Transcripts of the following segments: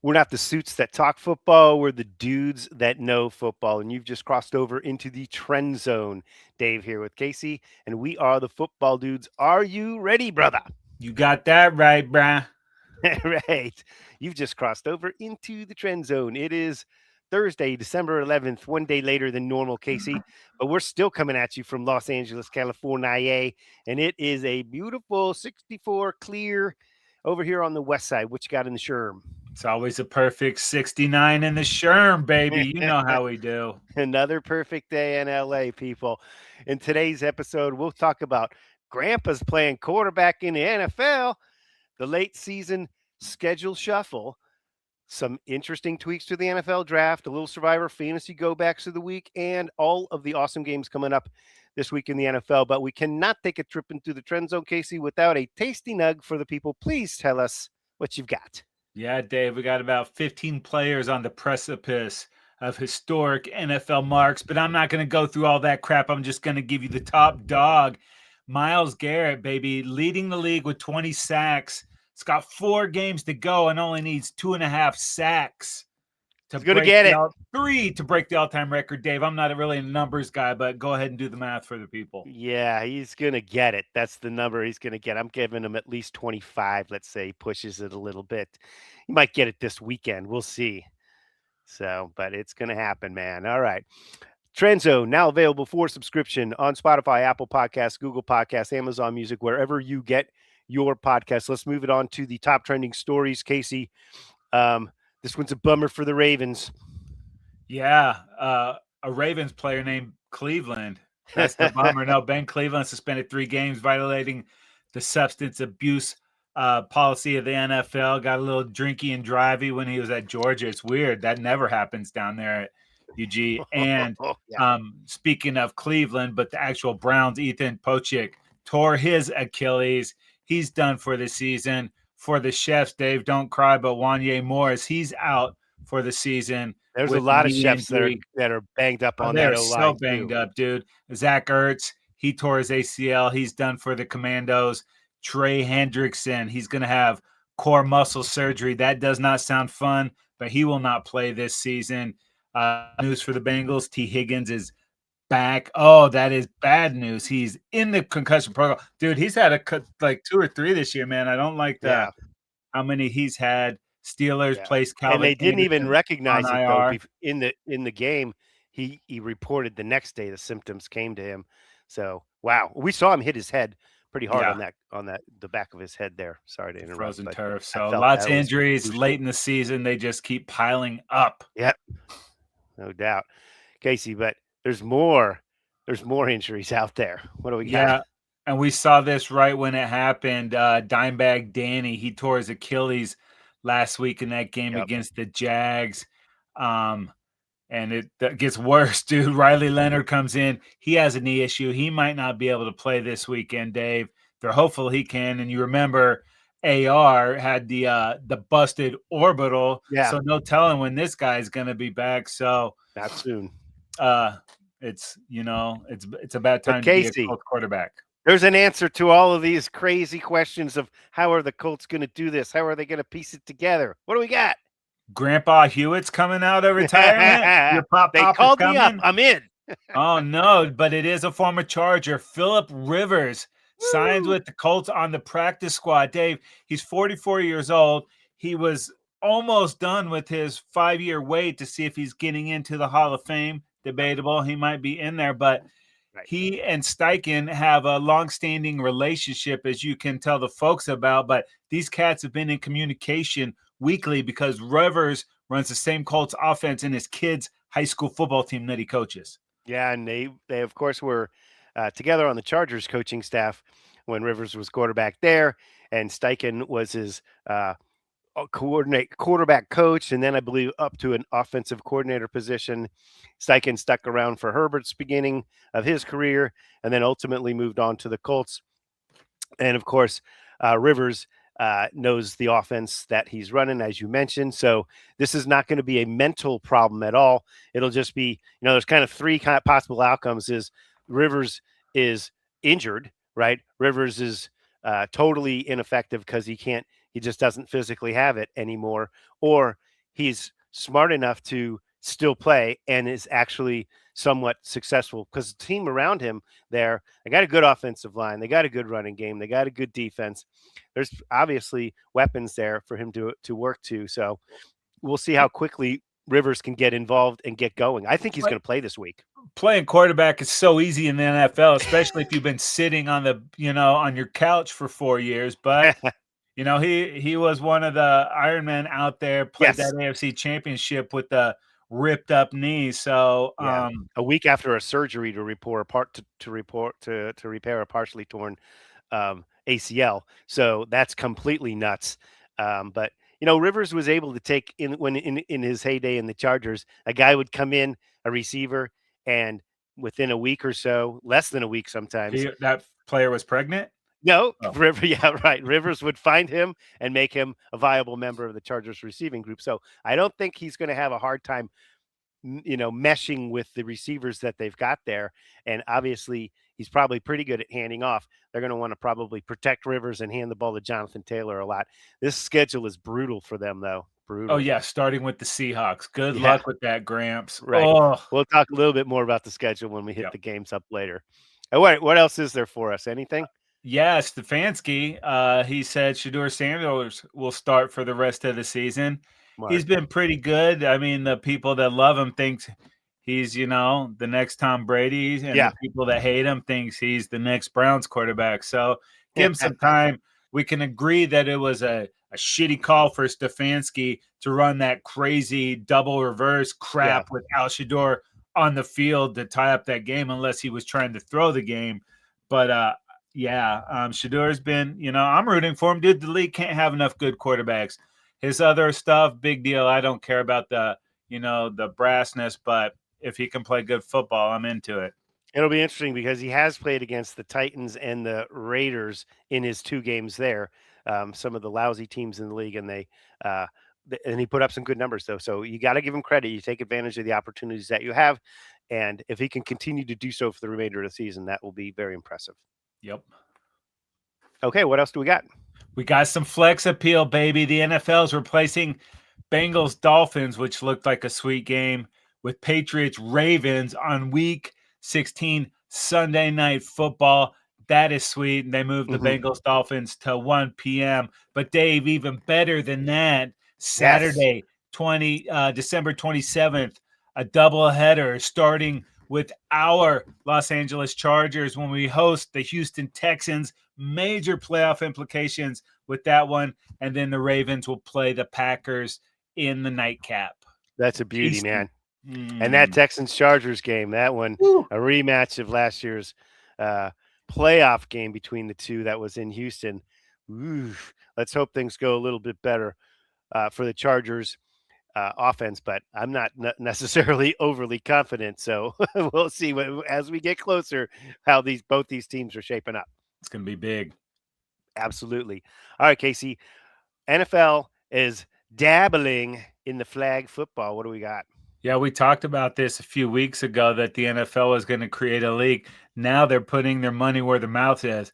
We're not the suits that talk football. We're the dudes that know football. And you've just crossed over into the trend zone. Dave here with Casey, and we are the football dudes. Are you ready, brother? You got that right, bruh. Right. You've just crossed over into the trend zone. It is Thursday, December 11th, one day later than normal, Casey, but we're still coming at you from Los Angeles, California, and it is a beautiful 64 clear over here on the west side. What you got in the Sherm? It's always a perfect 69 in the Sherm, baby. You know how we do. Another perfect day in LA, people. In today's episode, we'll talk about Grandpa's playing quarterback in the NFL, the late season schedule shuffle, some interesting tweaks to the NFL draft, a little Survivor fantasy go backs of the week, and all of the awesome games coming up this week in the NFL. But we cannot take a trip into the trend zone, Casey, without a tasty nug for the people. Please tell us what you've got. Yeah, Dave, we got about 15 players on the precipice of historic NFL marks, but I'm not going to go through all that crap. I'm just going to give you the top dog. Myles Garrett, baby, leading the league with 20 sacks. It's got 4 games to go and only needs 2.5 sacks to He's going to break get the it. 3 to break the all-time record. Dave, I'm not really a numbers guy, but go ahead and do the math for the people. Yeah, he's going to get it. That's the number he's going to get. I'm giving him at least 25, let's say. He pushes it a little bit. He might get it this weekend. We'll see. So, but it's going to happen, man. All right. TrendZone, now available for subscription on Spotify, Apple Podcasts, Google Podcasts, Amazon Music, wherever you get your podcast. Let's move it on to the top trending stories, Casey. This one's a bummer for the Ravens. Yeah, a Ravens player named Cleveland. That's the bummer. No, Ben Cleveland suspended 3 games, violating the substance abuse policy of the NFL. Got a little drinky and drivey when he was at Georgia. It's weird. That never happens down there at UG. And Yeah. speaking of Cleveland, but the actual Browns, Ethan Pocic tore his Achilles. He's done for the season. For the Chefs, Dave, don't cry, but Wanya Morris, he's out for the season. There's a With the lot of knee chefs injury. that are banged up on They're that O so line banged too. up, dude. Zach Ertz, he tore his ACL. He's done for the Commandos. Trey Hendrickson, he's going to have core muscle surgery. That does not sound fun, but he will not play this season. News for the Bengals, T. Higgins is back. Oh, that is bad news. He's in the concussion protocol. Dude, he's had like 2 or 3 this year, man. I don't like Yeah. how many he's had. Steelers placed And Calvin they didn't even Anderson on recognize it though. IR. In the game, he reported the next day the symptoms came to him. So wow, we saw him hit his head pretty hard Yeah. on that the back of his head there. Sorry to interrupt. Frozen But turf. I So felt lots that of was injuries crucial. late in the season. They just keep piling up. Yep, no doubt, Casey. But there's more. There's more injuries out there. What do we got? Yeah. And we saw this right when it happened. Dimebag Danny, he tore his Achilles last week in that game Yep. against the Jags. And it gets worse, dude. Riley Leonard comes in. He has a knee issue. He might not be able to play this weekend, Dave. They're hopeful he can. And you remember AR had the busted orbital. Yeah. So no telling when this guy's gonna be back. So Not soon. it's it's a bad But time to be a Casey, Colts quarterback. there's an answer to all of these crazy questions of how are the Colts going to do this? How are they going to piece it together? What do we got? Grandpa Hewitt's coming out of retirement. Your pop They is called me up. coming. I'm in. Oh no, but it is a former Charger. Phillip Rivers signs with the Colts on the practice squad. Dave, he's 44 years old. He was almost done with his 5-year wait to see if he's getting into the Hall of Fame. Debatable. He might be in there, but Right. he and Steichen have a long-standing relationship, as you can tell the folks about. But these cats have been in communication weekly because Rivers runs the same Colts offense in his kids' high school football team that he coaches. Yeah, and they of course were together on the Chargers coaching staff when Rivers was quarterback there, and Steichen was his quarterback coach, and then I believe up to an offensive coordinator position. Steichen stuck around for Herbert's beginning of his career, and then ultimately moved on to the Colts. And of course, Rivers knows the offense that he's running, as you mentioned. So this is not going to be a mental problem at all. It'll just be, there's kind of 3 kind of possible outcomes: is Rivers is injured, right? Rivers is totally ineffective because he just doesn't physically have it anymore, or he's smart enough to still play and is actually somewhat successful because the team around him there, they got a good offensive line, they got a good running game, they got a good defense. There's obviously weapons there for him to work to. So we'll see how quickly Rivers can get involved and get going. I think he's going to play this week. Playing quarterback is so easy in the NFL, especially if you've been sitting on on your couch for 4 years. But he was one of the Iron Men out there, played that Yes. AFC Championship with the ripped up knee. So Yeah. A week after a surgery to repair a partially torn ACL. So that's completely nuts. But Rivers was able to take in his heyday in the Chargers, a guy would come in, a receiver, and within a week or so, less than a week sometimes, that player was pregnant. No, yeah, right. Rivers would find him and make him a viable member of the Chargers receiving group. So I don't think he's going to have a hard time, meshing with the receivers that they've got there. And obviously, he's probably pretty good at handing off. They're going to want to probably protect Rivers and hand the ball to Jonathan Taylor a lot. This schedule is brutal for them, though. Brutal. Oh, yeah, starting with the Seahawks. Good luck with that, Gramps. Right. Oh. We'll talk a little bit more about the schedule when we hit the games up later. And what else is there for us? Anything? Yeah, Stefanski, he said Shedeur Sanders will start for the rest of the season. Smart. He's been pretty good. I mean, the people that love him thinks he's, the next Tom Brady, and the people that hate him thinks he's the next Browns quarterback. So give him some time. We can agree that it was a shitty call for Stefanski to run that crazy double reverse crap with Al Shedeur on the field to tie up that game, unless he was trying to throw the game. But Shedeur's been, I'm rooting for him, dude. The league can't have enough good quarterbacks. His other stuff, big deal. I don't care about the brassness, but if he can play good football, I'm into it. It'll be interesting because he has played against the Titans and the Raiders in his 2 games there. Some of the lousy teams in the league, and and he put up some good numbers though. So you got to give him credit. You take advantage of the opportunities that you have, and if he can continue to do so for the remainder of the season, that will be very impressive. Yep. Okay, what else do we got? We got some flex appeal, baby. The NFL's replacing Bengals Dolphins, which looked like a sweet game, with Patriots Ravens on week 16 Sunday Night Football. That is sweet. And they moved the Bengals Dolphins to 1 p.m. But Dave, even better than that, Saturday, December 27th, a doubleheader starting with our Los Angeles Chargers when we host the Houston Texans. Major playoff implications with that one. And then the Ravens will play the Packers in the nightcap. That's a beauty, man. And that Texans-Chargers game, that one, a rematch of last year's playoff game between the two that was in Houston. Let's hope things go a little bit better for the Chargers offense, but I'm not necessarily overly confident. So we'll see as we get closer how both these teams are shaping up. It's going to be big. Absolutely. All right, Casey. NFL is dabbling in the flag football. What do we got? Yeah, we talked about this a few weeks ago that the NFL was going to create a league. Now they're putting their money where their mouth is.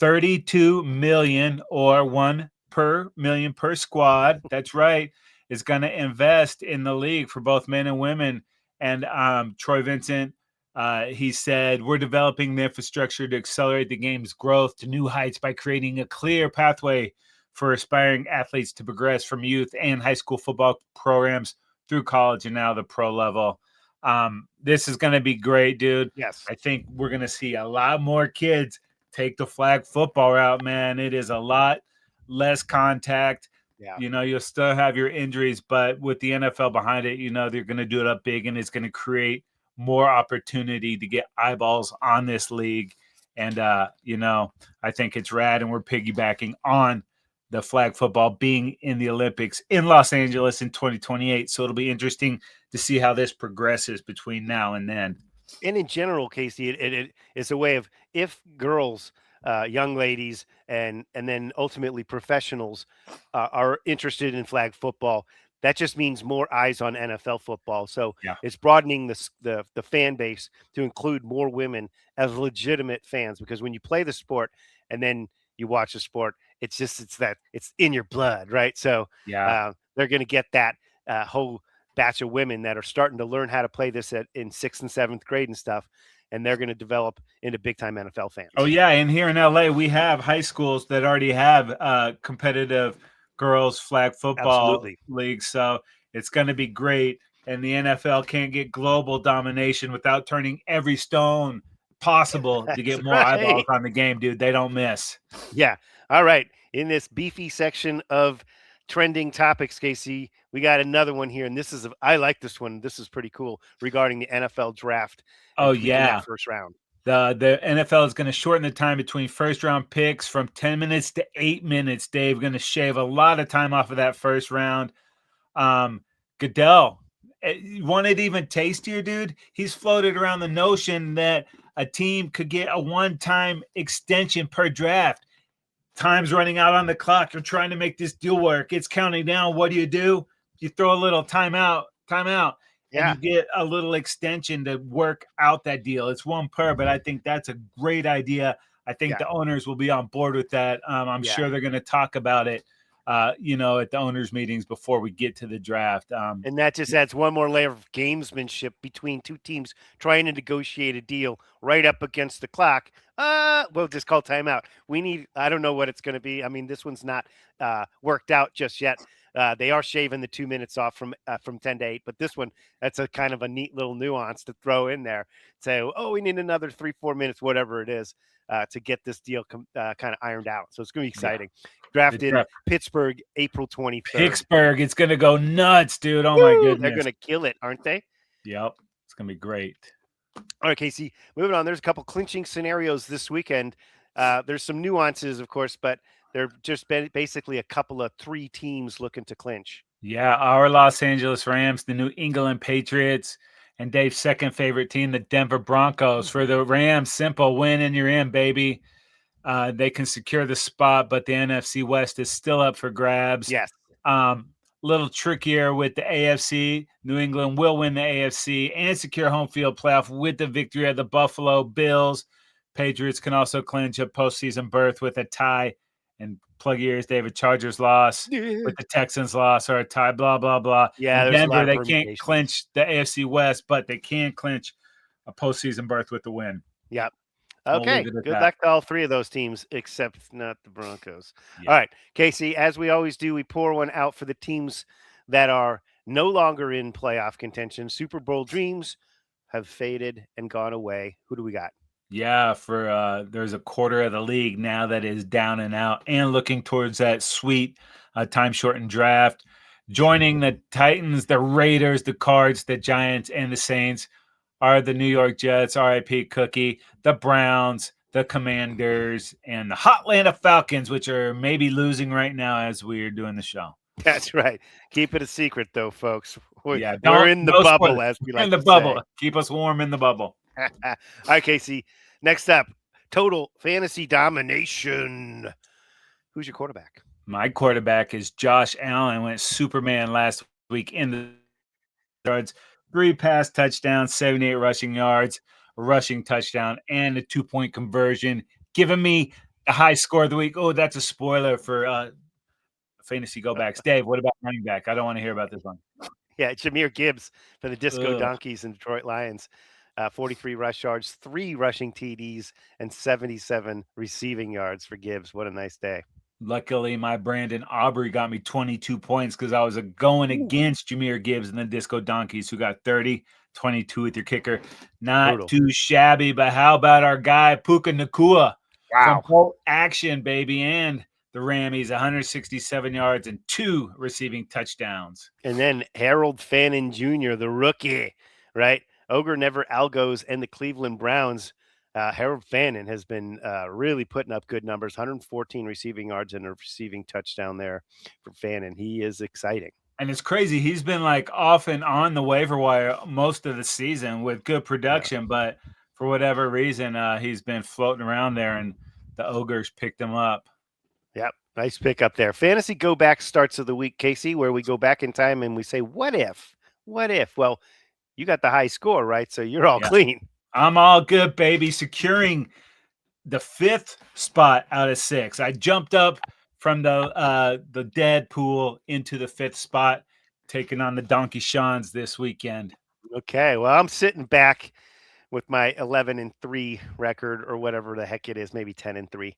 $32 million, or $1 per million per squad. That's right. Is going to invest in the league for both men and women. And Troy Vincent, he said, we're developing the infrastructure to accelerate the game's growth to new heights by creating a clear pathway for aspiring athletes to progress from youth and high school football programs through college and now the pro level. This is going to be great, dude. Yes. I think we're going to see a lot more kids take the flag football route, man. It is a lot less contact. Yeah. You'll still have your injuries, but with the NFL behind it, they're going to do it up big, and it's going to create more opportunity to get eyeballs on this league. And, I think it's rad, and we're piggybacking on the flag football being in the Olympics in Los Angeles in 2028. So it'll be interesting to see how this progresses between now and then. And in general, Casey, it's a way of, if girls, young ladies, and then ultimately professionals are interested in flag football, that just means more eyes on NFL football. So it's broadening the fan base to include more women as legitimate fans, because when you play the sport and then you watch the sport, it's in your blood, right? So they're going to get that whole batch of women that are starting to learn how to play this in 6th and 7th grade and stuff, and they're going to develop into big time NFL fans. Oh yeah, and here in LA we have high schools that already have competitive girls flag football leagues, so it's going to be great. And the NFL can't get global domination without turning every stone possible to get more eyeballs on the game, dude. They don't miss. Yeah. All right. In this beefy section of trending topics, Casey, we got another one here, and I like this one. This is pretty cool regarding the NFL draft. Oh yeah, that first round. The NFL is going to shorten the time between first round picks from 10 minutes to 8 minutes. Dave, going to shave a lot of time off of that first round. Goodell, want it even tastier, dude? He's floated around the notion that a team could get a one-time extension per draft. Time's running out on the clock. You're trying to make this deal work. It's counting down. What do? You throw a little timeout. Yeah. And you get a little extension to work out that deal. It's one per, but I think that's a great idea. I think the owners will be on board with that. I'm sure they're going to talk about it, at the owners' meetings before we get to the draft. And that just adds one more layer of gamesmanship between two teams trying to negotiate a deal right up against the clock. We'll just call timeout. I don't know what it's going to be. I mean, this one's not worked out just yet. They are shaving the 2 minutes off from 10 to 8, but this one, that's a kind of a neat little nuance to throw in there. Say, we need another 3-4 minutes, whatever it is, to get this deal kind of ironed out. So it's going to be exciting. Yeah. Drafted Pittsburgh, April 23rd. Pittsburgh, it's going to go nuts, dude. Oh, my goodness. They're going to kill it, aren't they? Yep. It's going to be great. All right, Casey, moving on. There's a couple clinching scenarios this weekend. There's some nuances, of course, but they're just basically a couple of 3 teams looking to clinch. Yeah, our Los Angeles Rams, the New England Patriots, and Dave's second favorite team, the Denver Broncos. For the Rams, simple win and you're in, baby. They can secure the spot, but the NFC West is still up for grabs. Yes. Little trickier with the AFC. New England will win the AFC and secure home field playoff with the victory of the Buffalo Bills. Patriots can also clinch a postseason berth with a tie. And plug ears, David. Chargers loss with the Texans loss or a tie, blah, blah, blah. Yeah, in Denver, they can't clinch the AFC West, but they can clinch a postseason berth with the win. Yep. Okay. Good luck to all 3 of those teams, except not the Broncos. Yeah. All right, Casey, as we always do, we pour one out for the teams that are no longer in playoff contention. Super Bowl dreams have faded and gone away. Who do we got? Yeah, there's a quarter of the league now that is down and out and looking towards that sweet time-shortened draft. Joining the Titans, the Raiders, the Cards, the Giants, and the Saints are the New York Jets, R.I.P. Cookie, the Browns, the Commanders, and the Atlanta Falcons, which are maybe losing right now as we're doing the show. That's right. Keep it a secret, though, folks. We're in the bubble, as we like to say. In the bubble. Keep us warm in the bubble. All right, Casey. Next up, total fantasy domination. Who's your quarterback? My quarterback is Josh Allen. Went Superman last week in the yards. 3 pass touchdowns, 78 rushing yards, a rushing touchdown, and a 2-point conversion, giving me a high score of the week. Oh, that's a spoiler for fantasy go backs. Dave, what about running back? I don't want to hear about this one. Yeah, Jahmyr Gibbs for the Disco Donkeys and Detroit Lions. 43 rush yards, 3 rushing TDs, and 77 receiving yards for Gibbs. What a nice day. Luckily, my Brandon Aubrey got me 22 points because I was going against Jahmyr Gibbs and the Disco Donkeys, who got 30, 22 with your kicker. Not too shabby, but how about our guy, Puka Nacua? Wow. From action, baby, and the Rammies, 167 yards and 2 receiving touchdowns. And then Harold Fannin Jr., the rookie, right? Ogre Never Algos and the Cleveland Browns. Harold Fannin has been really putting up good numbers, 114 receiving yards and a receiving touchdown there for Fannin. He is exciting. And it's crazy. He's been like off and on the waiver wire most of the season with good production, but for whatever reason, he's been floating around there and the Ogres picked him up. Yep. Nice pick up there. Fantasy go back starts of the week, Casey, where we go back in time and we say, what if? What if? Well, you got the high score, right? So you're all clean. I'm all good, baby. Securing the 5th spot out of 6. I jumped up from the dead pool into the 5th spot. taking on the Donkey Shawns this weekend. Okay, well, I'm sitting back with my 11-3 record or whatever the heck it is, maybe 10-3.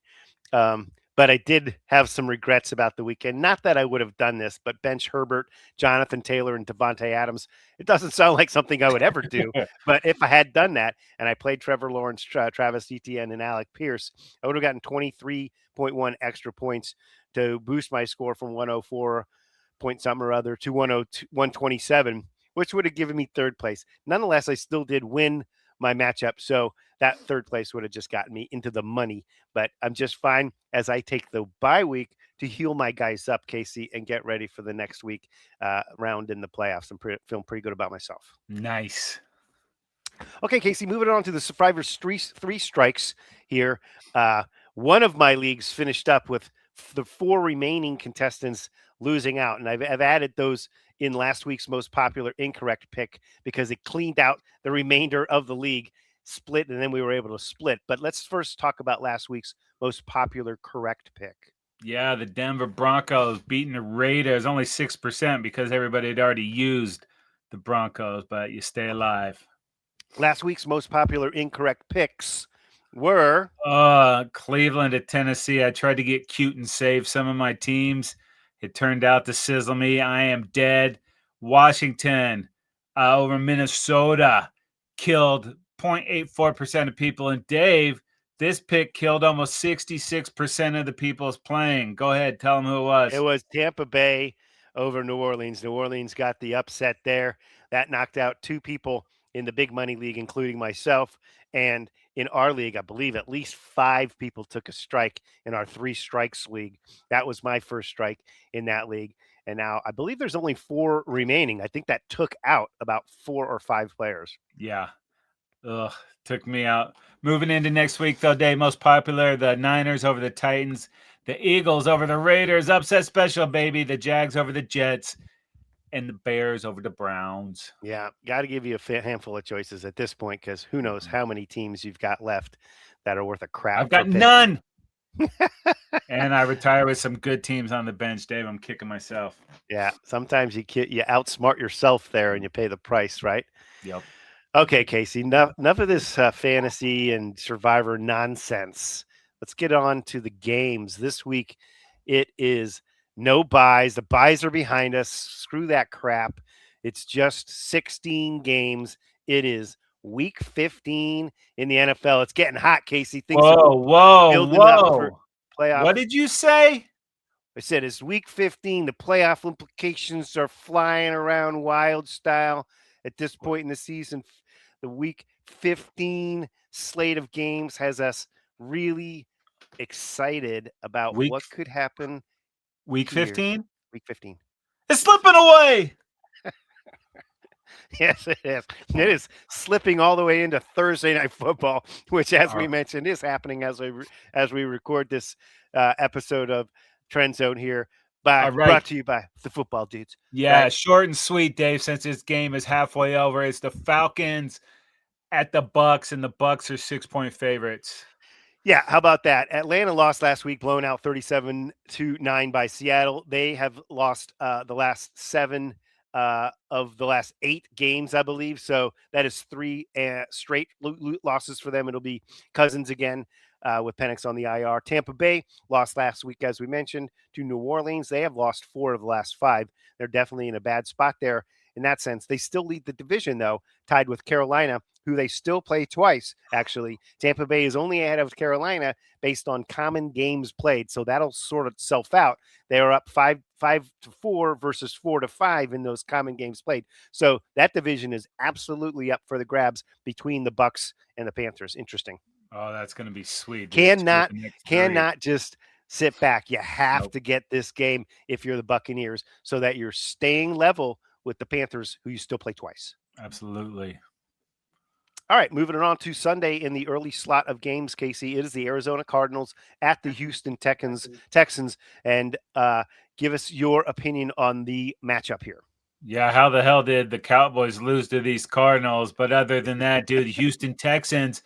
But I did have some regrets about the weekend. Not that I would have done this, but bench Herbert, Jonathan Taylor, and Devontae Adams. It doesn't sound like something I would ever do. But if I had done that and I played Trevor Lawrence, Travis Etienne, and Alec Pierce, I would have gotten 23.1 extra points to boost my score from 104 point something or other to 127, which would have given me third place. Nonetheless, I still did win my matchup. So that third place would have just gotten me into the money. But I'm just fine as I take the bye week to heal my guys up, Casey, and get ready for the next week round in the playoffs. I'm feeling pretty good about myself. Nice. Okay, Casey, moving on to the Survivor's three strikes here. One of my leagues finished up with the four remaining contestants losing out, and I've added those in last week's most popular incorrect pick because it cleaned out the remainder of the league split, and then we were able to split. But let's first talk about last week's most popular correct pick. Yeah, the Denver Broncos beating the Raiders, only 6% because everybody had already used the Broncos, but you stay alive. Last week's most popular incorrect picks were Cleveland at Tennessee. I tried to get cute and save some of my teams. It turned out to sizzle me. I am dead. Washington over Minnesota killed 0.84% of people. And Dave, this pick killed almost 66% of the people's playing. Go ahead. Tell them who it was. It was Tampa Bay over New Orleans. New Orleans got the upset there. That knocked out two people in the big money league, including myself. And in our league, I believe at least 5 people took a strike in our 3 strikes league. That was my first strike in that league. And now I believe there's only 4 remaining. I think that took out about 4 or 5 players. Yeah. Ugh, took me out. Moving into next week, though, Dave, most popular, the Niners over the Titans, the Eagles over the Raiders, upset special, baby, the Jags over the Jets, and the Bears over the Browns. Yeah, got to give you a handful of choices at this point because who knows how many teams you've got left that are worth a crap. I've got none. And I retire with some good teams on the bench, Dave. I'm kicking myself. Yeah, sometimes you outsmart yourself there and you pay the price, right? Yep. Okay, Casey, enough of this fantasy and Survivor nonsense. Let's get on to the games. This week, it is no buys. The buys are behind us. Screw that crap. It's just 16 games. It is week 15 in the NFL. It's getting hot, Casey. Things are building up for playoffs. What did you say? I said it's week 15. The playoff implications are flying around wild style at this point in the season. The week 15 slate of games has us really excited about what could happen. Week 15? Week 15. It's slipping away. Yes, it is. It is slipping all the way into Thursday Night Football, which, as we mentioned, is happening as we record this episode of TrendZone here. Brought to you by the football dudes. Yeah, short and sweet, Dave, since this game is halfway over. It's the Falcons at the Bucs, and the Bucs are 6-point favorites. Yeah, how about that? Atlanta lost last week, blown out 37-9 by Seattle. They have lost the last 7 of the last 8 games, I believe. So that is 3 straight losses for them. It'll be Cousins again with Penix on the IR. Tampa Bay lost last week, as we mentioned, to New Orleans. They have lost 4 of the last 5. They're definitely in a bad spot there in that sense. They still lead the division, though, tied with Carolina, who they still play twice, actually. Tampa Bay is only ahead of Carolina based on common games played, so that'll sort itself out. They are up 5-4 versus 4-5 in those common games played. So that division is absolutely up for the grabs between the Bucs and the Panthers. Interesting. Oh, that's going to be sweet. Cannot just sit back. You have to get this game if you're the Buccaneers so that you're staying level with the Panthers, who you still play twice. Absolutely. All right, moving on to Sunday in the early slot of games, Casey. It is the Arizona Cardinals at the Houston Texans, and give us your opinion on the matchup here. Yeah, how the hell did the Cowboys lose to these Cardinals? But other than that, dude, Houston Texans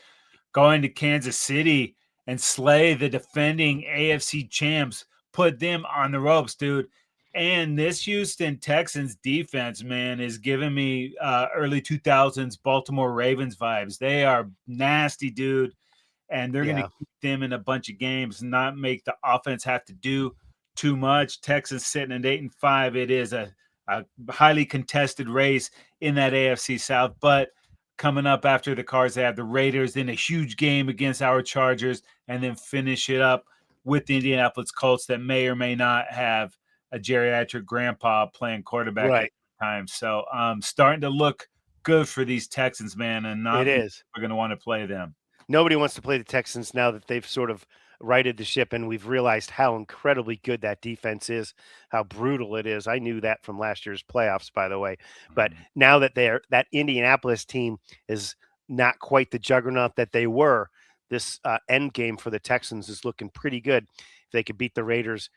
going to Kansas City and slay the defending AFC champs, put them on the ropes, dude. And this Houston Texans defense, man, is giving me early 2000s Baltimore Ravens vibes. They are nasty, dude. And they're going to Yeah. keep them in a bunch of games, not make the offense have to do too much. Texas sitting at 8-5. It is a highly contested race in that AFC South. But coming up after the Cards, they have the Raiders, then a huge game against our Chargers, and then finish it up with the Indianapolis Colts that may or may not have a geriatric grandpa playing quarterback at Right. the time. So starting to look good for these Texans, man, and not It is. we're going to want to play them. Nobody wants to play the Texans now that they've sort of righted the ship and we've realized how incredibly good that defense is, how brutal it is. I knew that from last year's playoffs, by the way. But now that that Indianapolis team is not quite the juggernaut that they were, this end game for the Texans is looking pretty good. If they could beat the Raiders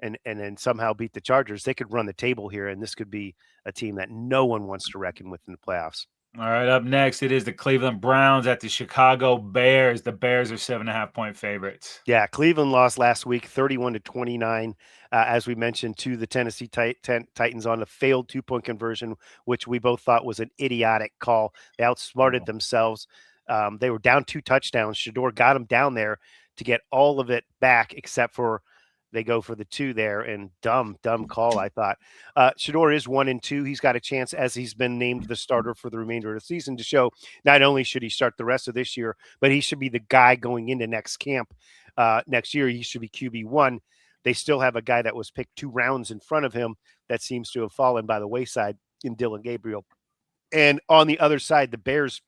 and then somehow beat the Chargers, they could run the table here, and this could be a team that no one wants to reckon with in the playoffs. All right, up next, it is the Cleveland Browns at the Chicago Bears. The Bears are 7.5-point favorites. Yeah, Cleveland lost last week, 31-29, as we mentioned, to the Tennessee Titans on a failed 2-point conversion, which we both thought was an idiotic call. They outsmarted themselves. They were down 2 touchdowns. Shador got them down there to get all of it back, except for they go for the 2 there, and dumb call, I thought. Shador is 1-2. He's got a chance, as he's been named the starter for the remainder of the season, to show not only should he start the rest of this year, but he should be the guy going into next camp next year. He should be QB1. They still have a guy that was picked 2 rounds in front of him that seems to have fallen by the wayside in Dylan Gabriel. And on the other side, the Bears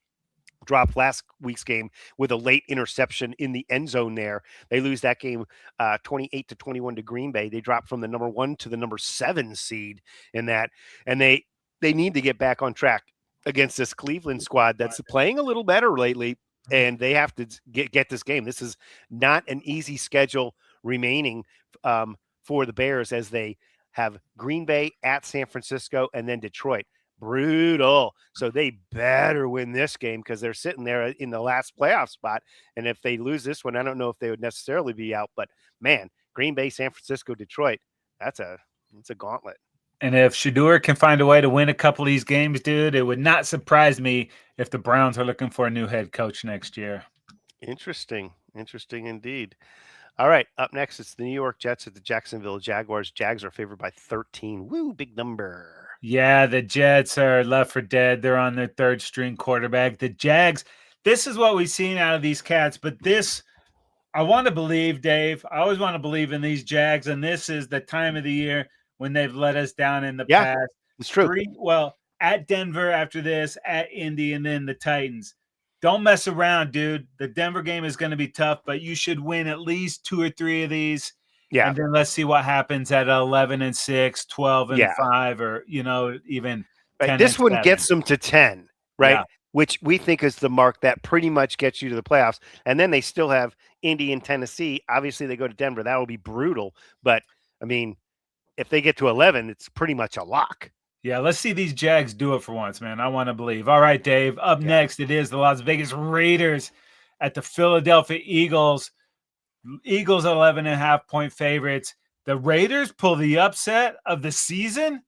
dropped last week's game with a late interception in the end zone there. They lose that game 28-21 to Green Bay. They drop from the number 1 to the number 7 seed in that. And they need to get back on track against this Cleveland squad that's playing a little better lately, and they have to get this game. This is not an easy schedule remaining for the Bears, as they have Green Bay, at San Francisco, and then Detroit. Brutal. So they better win this game, because they're sitting there in the last playoff spot. And if they lose this one, I don't know if they would necessarily be out. But man, Green Bay, San Francisco, Detroit, it's a gauntlet. And if Shador can find a way to win a couple of these games, dude, it would not surprise me if the Browns are looking for a new head coach next year. Interesting indeed. All right, up next, it's the New York Jets at the Jacksonville Jaguars. Jags are favored by 13. Woo, big number. Yeah, the Jets are left for dead. They're on their 3rd string quarterback. The Jags, this is what we've seen out of these cats, but this, I want to believe, Dave. I always want to believe in these Jags, and this is the time of the year when they've let us down in the past. It's true. At Denver after this, at Indy, and then the Titans. Don't mess around, dude. The Denver game is going to be tough, but you should win at least 2 or 3 of these. Yeah. And then let's see what happens at 11-6, 12-5, or, even right. 10. This one gets them to 10, right? Yeah. Which we think is the mark that pretty much gets you to the playoffs. And then they still have Indy and Tennessee. Obviously, they go to Denver. That will be brutal. But, I mean, if they get to 11, it's pretty much a lock. Yeah, let's see these Jags do it for once, man. I want to believe. All right, Dave. Up next, it is the Las Vegas Raiders at the Philadelphia Eagles. Eagles 11.5-point favorites. The Raiders pull the upset of the season.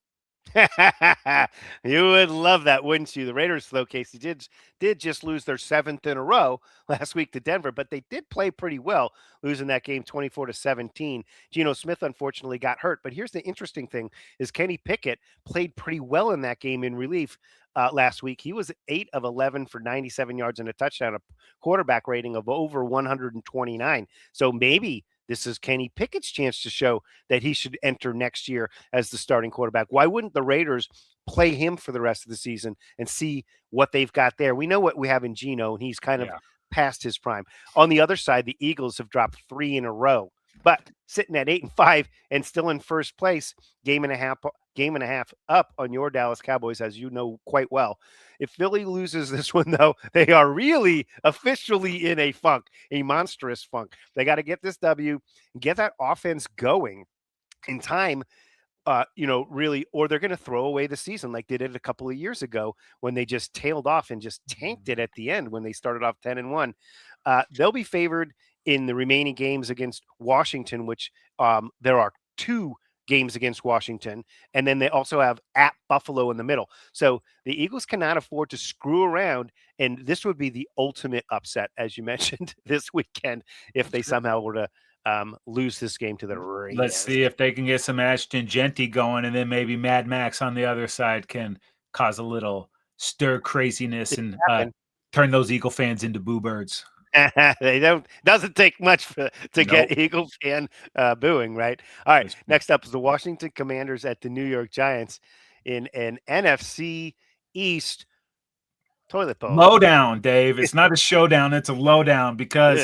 You would love that, wouldn't you? The Raiders, though, Casey, did just lose their 7th in a row last week to Denver, but they did play pretty well, losing that game 24-17. Geno Smith, unfortunately, got hurt. But here's the interesting thing, is Kenny Pickett played pretty well in that game in relief last week. He was 8 of 11 for 97 yards and a touchdown, a quarterback rating of over 129. So maybe this is Kenny Pickett's chance to show that he should enter next year as the starting quarterback. Why wouldn't the Raiders play him for the rest of the season and see what they've got there? We know what we have in Geno, and he's kind of past his prime. On the other side, the Eagles have dropped 3 in a row, but sitting at 8-5 and still in first place, game and a half up on your Dallas Cowboys, as you know quite well. If Philly loses this one, though, they are really officially in a funk, a monstrous funk. They got to get this W and get that offense going in time, really, or they're going to throw away the season like they did a couple of years ago when they just tailed off and just tanked it at the end when they started off 10-1. They'll be favored in the remaining games against Washington, which there are 2 games against Washington, and then they also have at Buffalo in the middle. So the Eagles cannot afford to screw around, and this would be the ultimate upset, as you mentioned, this weekend if they somehow were to lose this game to the Ravens. Let's see if they can get some Ashton Genty going, and then maybe Mad Max on the other side can cause a little stir craziness and turn those Eagle fans into boo birds. Doesn't take much to get Eagle fan booing, right? All right, next up is the Washington Commanders at the New York Giants in an NFC East toilet bowl. Lowdown, Dave. It's not a showdown; it's a lowdown because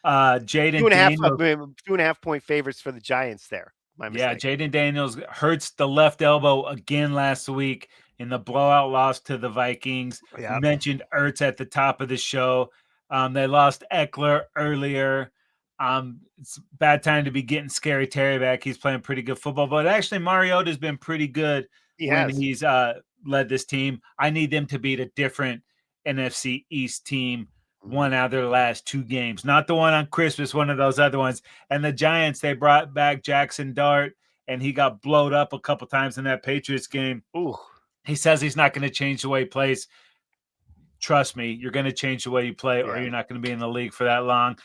Jaden Daniels, 2.5 point favorites for the Giants there. My mistake. Yeah, Jaden Daniels hurts the left elbow again last week in the blowout loss to the Vikings. Yep. You mentioned Ertz at the top of the show. They lost Eckler earlier. It's a bad time to be getting Scary Terry back. He's playing pretty good football, but actually Mariota's been pretty good when he's led this team. I need them to beat a different NFC East team, one out of their last 2 games, not the one on Christmas, one of those other ones. And the Giants, they brought back Jackson Dart, and he got blowed up a couple times in that Patriots game. Ooh. He says he's not going to change the way he plays. Trust me, you're going to change the way you play, or you're not going to be in the league for that long.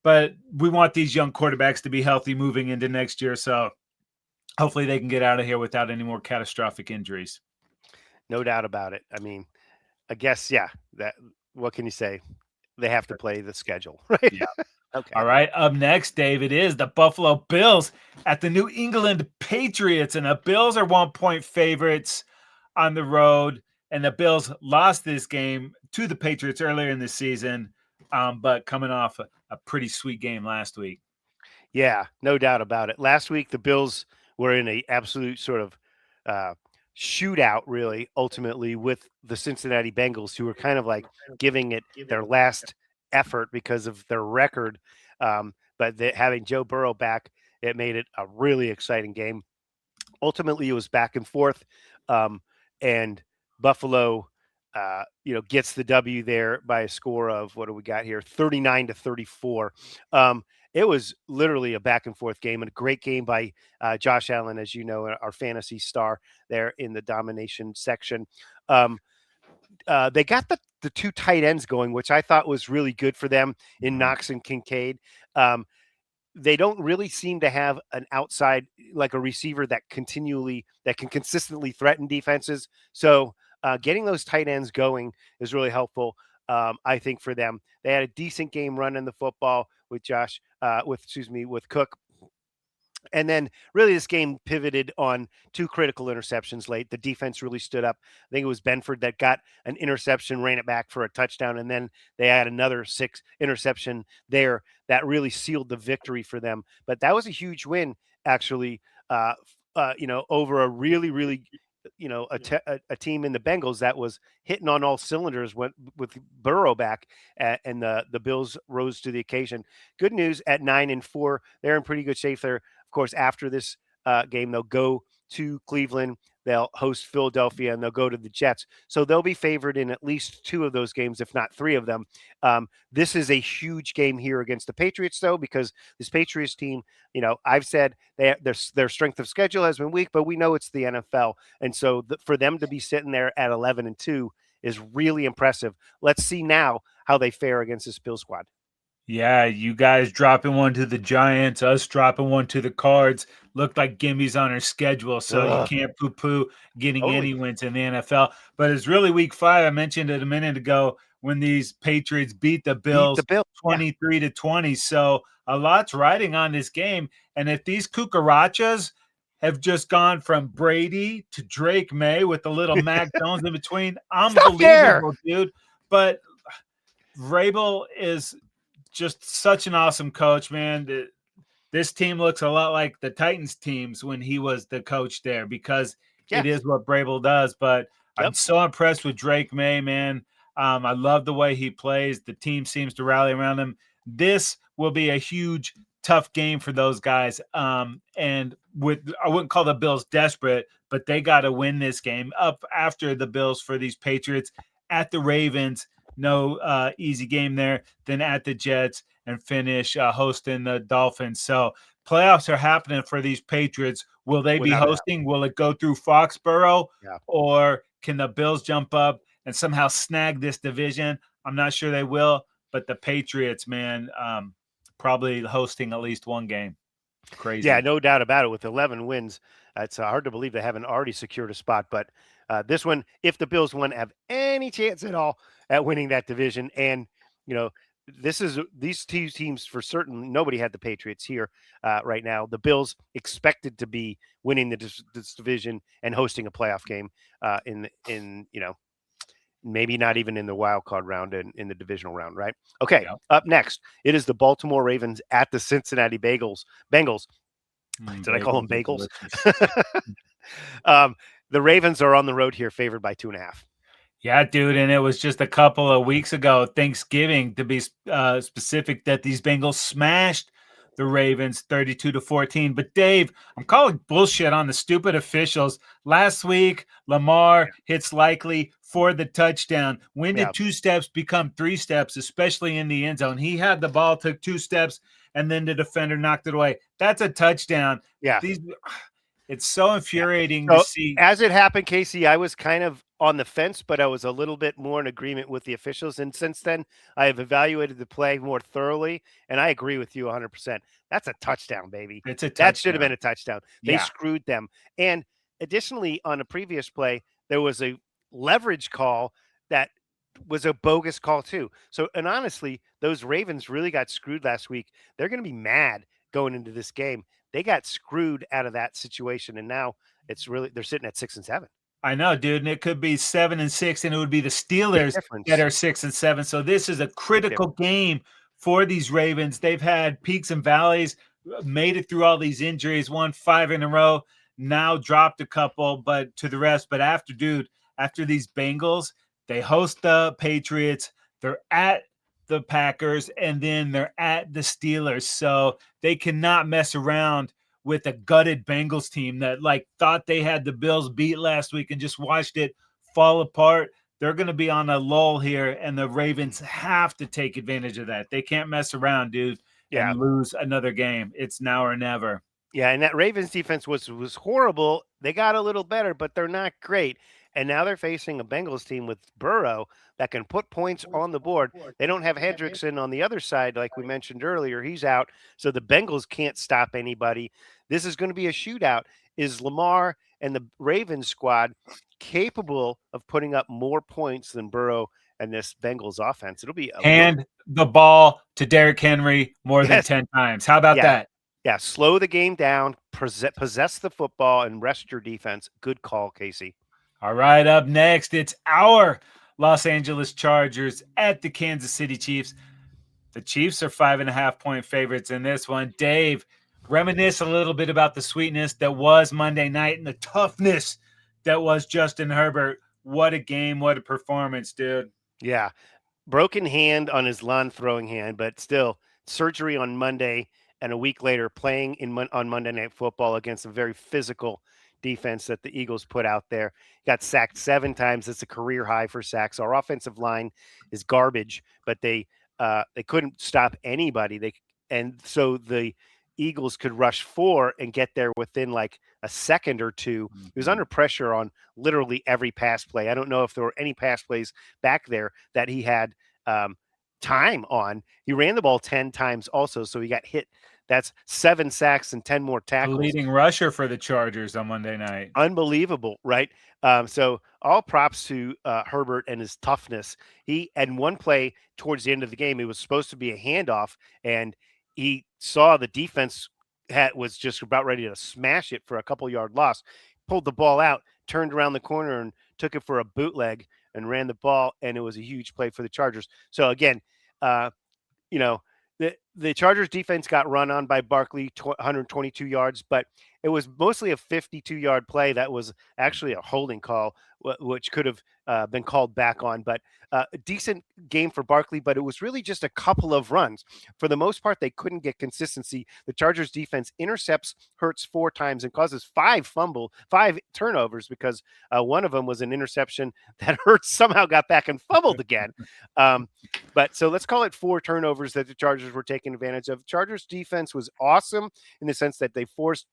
But we want these young quarterbacks to be healthy moving into next year, so hopefully they can get out of here without any more catastrophic injuries. No doubt about it. I mean, I guess, that what can you say? They have to play the schedule, right? Yeah. Okay. All right. Up next, David, is the Buffalo Bills at the New England Patriots. And the Bills are 1-point favorites on the road. And the Bills lost this game to the Patriots earlier in the season, but coming off a pretty sweet game last week. Yeah, no doubt about it. Last week, the Bills were in an absolute sort of shootout, really, ultimately, with the Cincinnati Bengals, who were kind of like giving it their last effort because of their record. But having Joe Burrow back, it made it a really exciting game. Ultimately, it was back and forth, and Buffalo, gets the W there by a score of, what do we got here, 39-34. It was literally a back and forth game, and a great game by Josh Allen, as you know, our fantasy star there in the domination section. They got the 2 tight ends going, which I thought was really good for them in Knox and Kincaid. They don't really seem to have an outside, like a receiver that can consistently threaten defenses. So getting those tight ends going is really helpful. I think for them, they had a decent game running the football with with Cook. And then really this game pivoted on 2 critical interceptions late. The defense really stood up. I think it was Benford that got an interception, ran it back for a touchdown. And then they had another 6 interception there that really sealed the victory for them. But that was a huge win, actually, over a really, really, a team in the Bengals that was hitting on all cylinders with Burrow back, and the Bills rose to the occasion. Good news, at 9-4, they're in pretty good shape there. Of course, after this game, they'll go to Cleveland, they'll host Philadelphia, and they'll go to the Jets. So they'll be favored in at least 2 of those games, if not 3 of them. This is a huge game here against the Patriots, though, because this Patriots team, I've said their strength of schedule has been weak, but we know it's the NFL. And so for them to be sitting there at 11-2 is really impressive. Let's see now how they fare against this Bill squad. Yeah, you guys dropping one to the Giants, us dropping one to the Cards. Looked like gimmies on our schedule, so you can't poo-poo getting any wins in the NFL. But it's really week 5. I mentioned it a minute ago when these Patriots beat the Bills 23-20. So a lot's riding on this game. And if these cucarachas have just gone from Brady to Drake May with a little Mac Jones in between, unbelievable, dude. But Vrabel is just such an awesome coach, man. This team looks a lot like the Titans teams when he was the coach there, because it is what Vrabel does. But I'm so impressed with Drake May, man. I love the way he plays. The team seems to rally around him. This will be a huge, tough game for those guys. And I wouldn't call the Bills desperate, but they got to win this game. Up after the Bills for these Patriots at the Ravens. No easy game there. Then at the Jets, and finish hosting the Dolphins. So playoffs are happening for these Patriots. Will they be Without a doubt. hosting? Will it go through Foxborough? Yeah. Or can the Bills jump up and somehow snag this division? I'm not sure they will, but the Patriots, man, probably hosting at least one game. Crazy. Yeah, no doubt about it. With 11 wins, it's hard to believe they haven't already secured a spot. But this one, if the Bills won, have any chance at all at winning that division, and these two teams for certain. Nobody had the Patriots here right now. The Bills expected to be winning this division and hosting a playoff game in maybe not even in the wild card round in the divisional round, right? Okay, Yeah. up next, it is the Baltimore Ravens at the Cincinnati Bengals. Did I call them bagels? The Ravens are on the road here, favored by 2.5. Yeah, dude, and it was just a couple of weeks ago, Thanksgiving to be specific, that these Bengals smashed the Ravens 32-14. But Dave, I'm calling bullshit on the stupid officials. Last week, Lamar hits likely for the touchdown. When did 2 steps become 3 steps, especially in the end zone? He had the ball, took 2 steps, and then the defender knocked it away. That's a touchdown. Yeah. It's so infuriating to see. As it happened, Casey, I was kind of on the fence, but I was a little bit more in agreement with the officials. And since then, I have evaluated the play more thoroughly, and I agree with you 100%. That's a touchdown, baby. It's a touchdown. That should have been a touchdown. They screwed them. And additionally, on a previous play, there was a leverage call that was a bogus call too. So, and honestly, those Ravens really got screwed last week. They're going to be mad going into this game. They got screwed out of that situation, and now they're sitting at 6-7. I know, dude, and it could be 7-6, and it would be the Steelers that are 6-7. So this is a critical game for these Ravens. They've had peaks and valleys, made it through all these injuries, won 5 in a row, now dropped a couple, but to the rest. But after these Bengals, they host the Patriots, they're at the Packers, and then they're at the Steelers. So they cannot mess around with a gutted Bengals team that thought they had the Bills beat last week and just watched it fall apart. They're going to be on a lull here, and the Ravens have to take advantage of that. They can't mess around, dude, and lose another game. It's now or never. Yeah, and that Ravens defense was horrible. They got a little better, but they're not great. And now they're facing a Bengals team with Burrow that can put points on the board. They don't have Hendrickson on the other side, like we mentioned earlier. He's out, so the Bengals can't stop anybody. This is going to be a shootout. Is Lamar and the Ravens squad capable of putting up more points than Burrow and this Bengals offense? It'll be the ball to Derrick Henry more than 10 times. How about that? Yeah, slow the game down, possess the football, and rest your defense. Good call, Casey. All right, up next, it's our Los Angeles Chargers at the Kansas City Chiefs. The Chiefs are 5.5-point favorites in this one. Dave, reminisce a little bit about the sweetness that was Monday night and the toughness that was Justin Herbert. What a game, what a performance, dude. Yeah, broken hand on his lawn throwing hand, but still surgery on Monday, and a week later playing on Monday Night Football against a very physical defense that the Eagles put out there. Got sacked 7 times. It's a career high for sacks. Our offensive line is garbage, but they couldn't stop anybody. So the Eagles could rush 4 and get there within like a second or two. He was under pressure on literally every pass play. I don't know if there were any pass plays back there that he had time on. He ran the ball 10 times also, so he got hit. That's 7 sacks and 10 more tackles. The leading rusher for the Chargers on Monday night. Unbelievable, right? So all props to Herbert and his toughness. He had one play towards the end of the game. It was supposed to be a handoff, and he saw the defense was just about ready to smash it for a couple-yard loss. Pulled the ball out, turned around the corner, and took it for a bootleg and ran the ball, and it was a huge play for the Chargers. So again, the Chargers defense got run on by Barkley, 122 yards, but it was mostly a 52-yard play that was actually a holding call, which could have been called back on. But a decent game for Barkley, but it was really just a couple of runs. For the most part, they couldn't get consistency. The Chargers defense intercepts Hurts 4 times and causes 5 turnovers, because one of them was an interception that Hurts somehow got back and fumbled again. But so let's call it 4 turnovers that the Chargers were taking advantage of. Chargers defense was awesome in the sense that they forced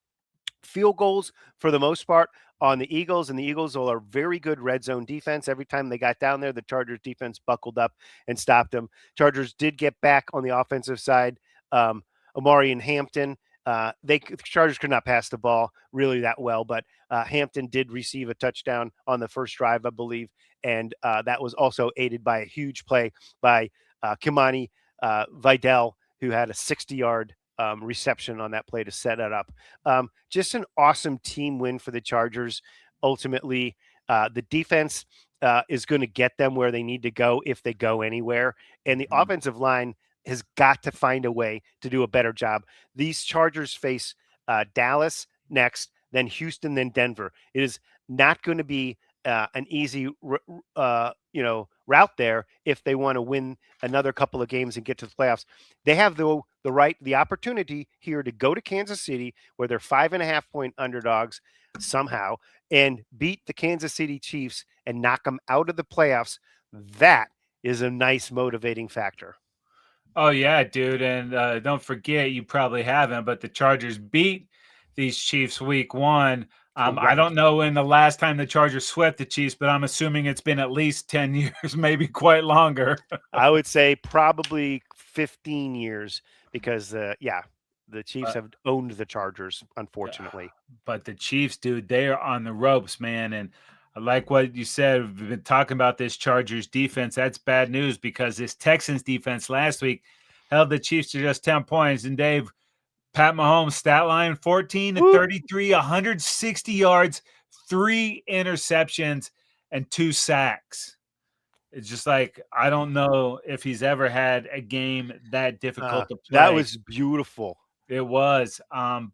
field goals for the most part on the Eagles, and the Eagles are very good red zone defense. Every time they got down there, the Chargers defense buckled up and stopped them. Chargers did get back on the offensive side. Amari and Hampton, the Chargers could not pass the ball really that well, but Hampton did receive a touchdown on the first drive, I believe, and that was also aided by a huge play by Kimani Vidal, who had a 60-yard reception on that play to set it up. Just an awesome team win for the Chargers. Ultimately, the defense is going to get them where they need to go if they go anywhere. And the offensive line has got to find a way to do a better job. These Chargers face Dallas next, then Houston, then Denver. It is not going to be an easy route there if they want to win another couple of games and get to the playoffs. They have the opportunity here to go to Kansas City, where they're 5.5-point underdogs somehow, and beat the Kansas City Chiefs and knock them out of the playoffs. That is a nice motivating factor. Oh yeah, dude. And don't forget, you probably haven't, but the Chargers beat these Chiefs week 1. I don't know when the last time the Chargers swept the Chiefs, but I'm assuming it's been at least 10 years, maybe quite longer. I would say probably 15 years, because the Chiefs have owned the Chargers, unfortunately. But the Chiefs, dude, they are on the ropes, man. And I like what you said. We've been talking about this Chargers defense. That's bad news, because this Texans defense last week held the Chiefs to just 10 points. And Dave, Pat Mahomes stat line, 14 to 33, 160 yards, 3 interceptions, and 2 sacks. It's just like, I don't know if he's ever had a game that difficult to play. That was beautiful. It was,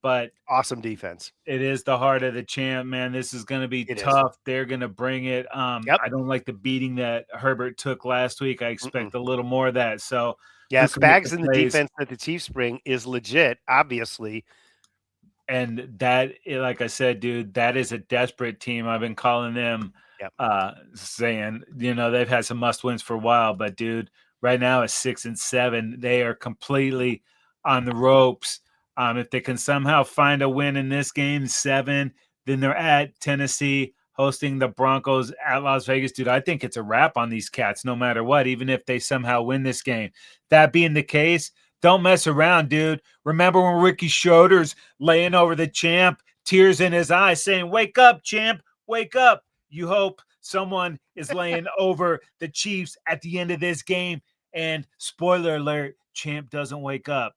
but awesome defense. It is the heart of the champ, man. This is going to be tough. They're going to bring it. I don't like the beating that Herbert took last week. I expect a little more of that. So, yeah, Spags in the defense that the Chiefs bring is legit, obviously. And that, like I said, dude, that is a desperate team. I've been calling them, saying, they've had some must wins for a while, but dude, right now it's 6-7. They are completely on the ropes. If they can somehow find a win in this game, 7, then they're at Tennessee, hosting the Broncos at Las Vegas. Dude, I think it's a wrap on these cats no matter what, even if they somehow win this game. That being the case, don't mess around, dude. Remember when Ricky Schroeder's laying over the champ, tears in his eyes, saying, "Wake up, champ, wake up." You hope someone is laying over the Chiefs at the end of this game. And spoiler alert, champ doesn't wake up.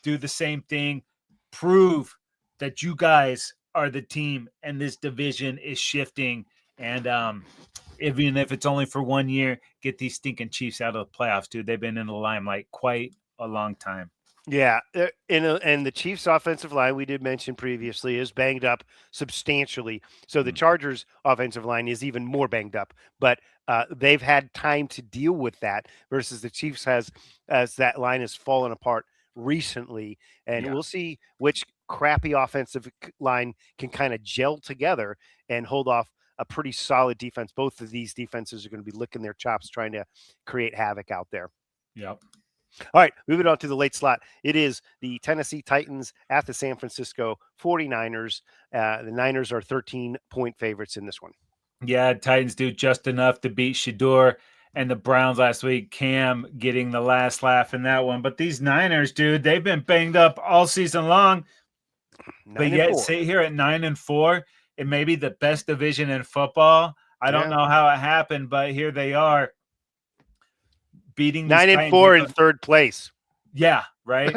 Do the same thing. Prove that you guys are the team and this division is shifting. And even if it's only for 1 year, get these stinking Chiefs out of the playoffs, dude. They've been in the limelight quite a long time. Yeah, and the Chiefs' offensive line, we did mention previously, is banged up substantially. So the Chargers' offensive line is even more banged up. But they've had time to deal with that versus the Chiefs as that line has fallen apart recently. And we'll see which crappy offensive line can kind of gel together and hold off a pretty solid defense. Both of these defenses are going to be licking their chops trying to create havoc out there. Yep. All right, moving on to the late slot. It is the Tennessee Titans at the San Francisco 49ers. The Niners are 13-point favorites in this one. Yeah, Titans do just enough to beat Shador and the Browns last week. Cam getting the last laugh in that one. But these Niners, dude, they've been banged up all season long. But yet sit here at 9-4. It may be the best division in football. I don't know how it happened, but here they are. Beating 9-4 in third place. Yeah, right.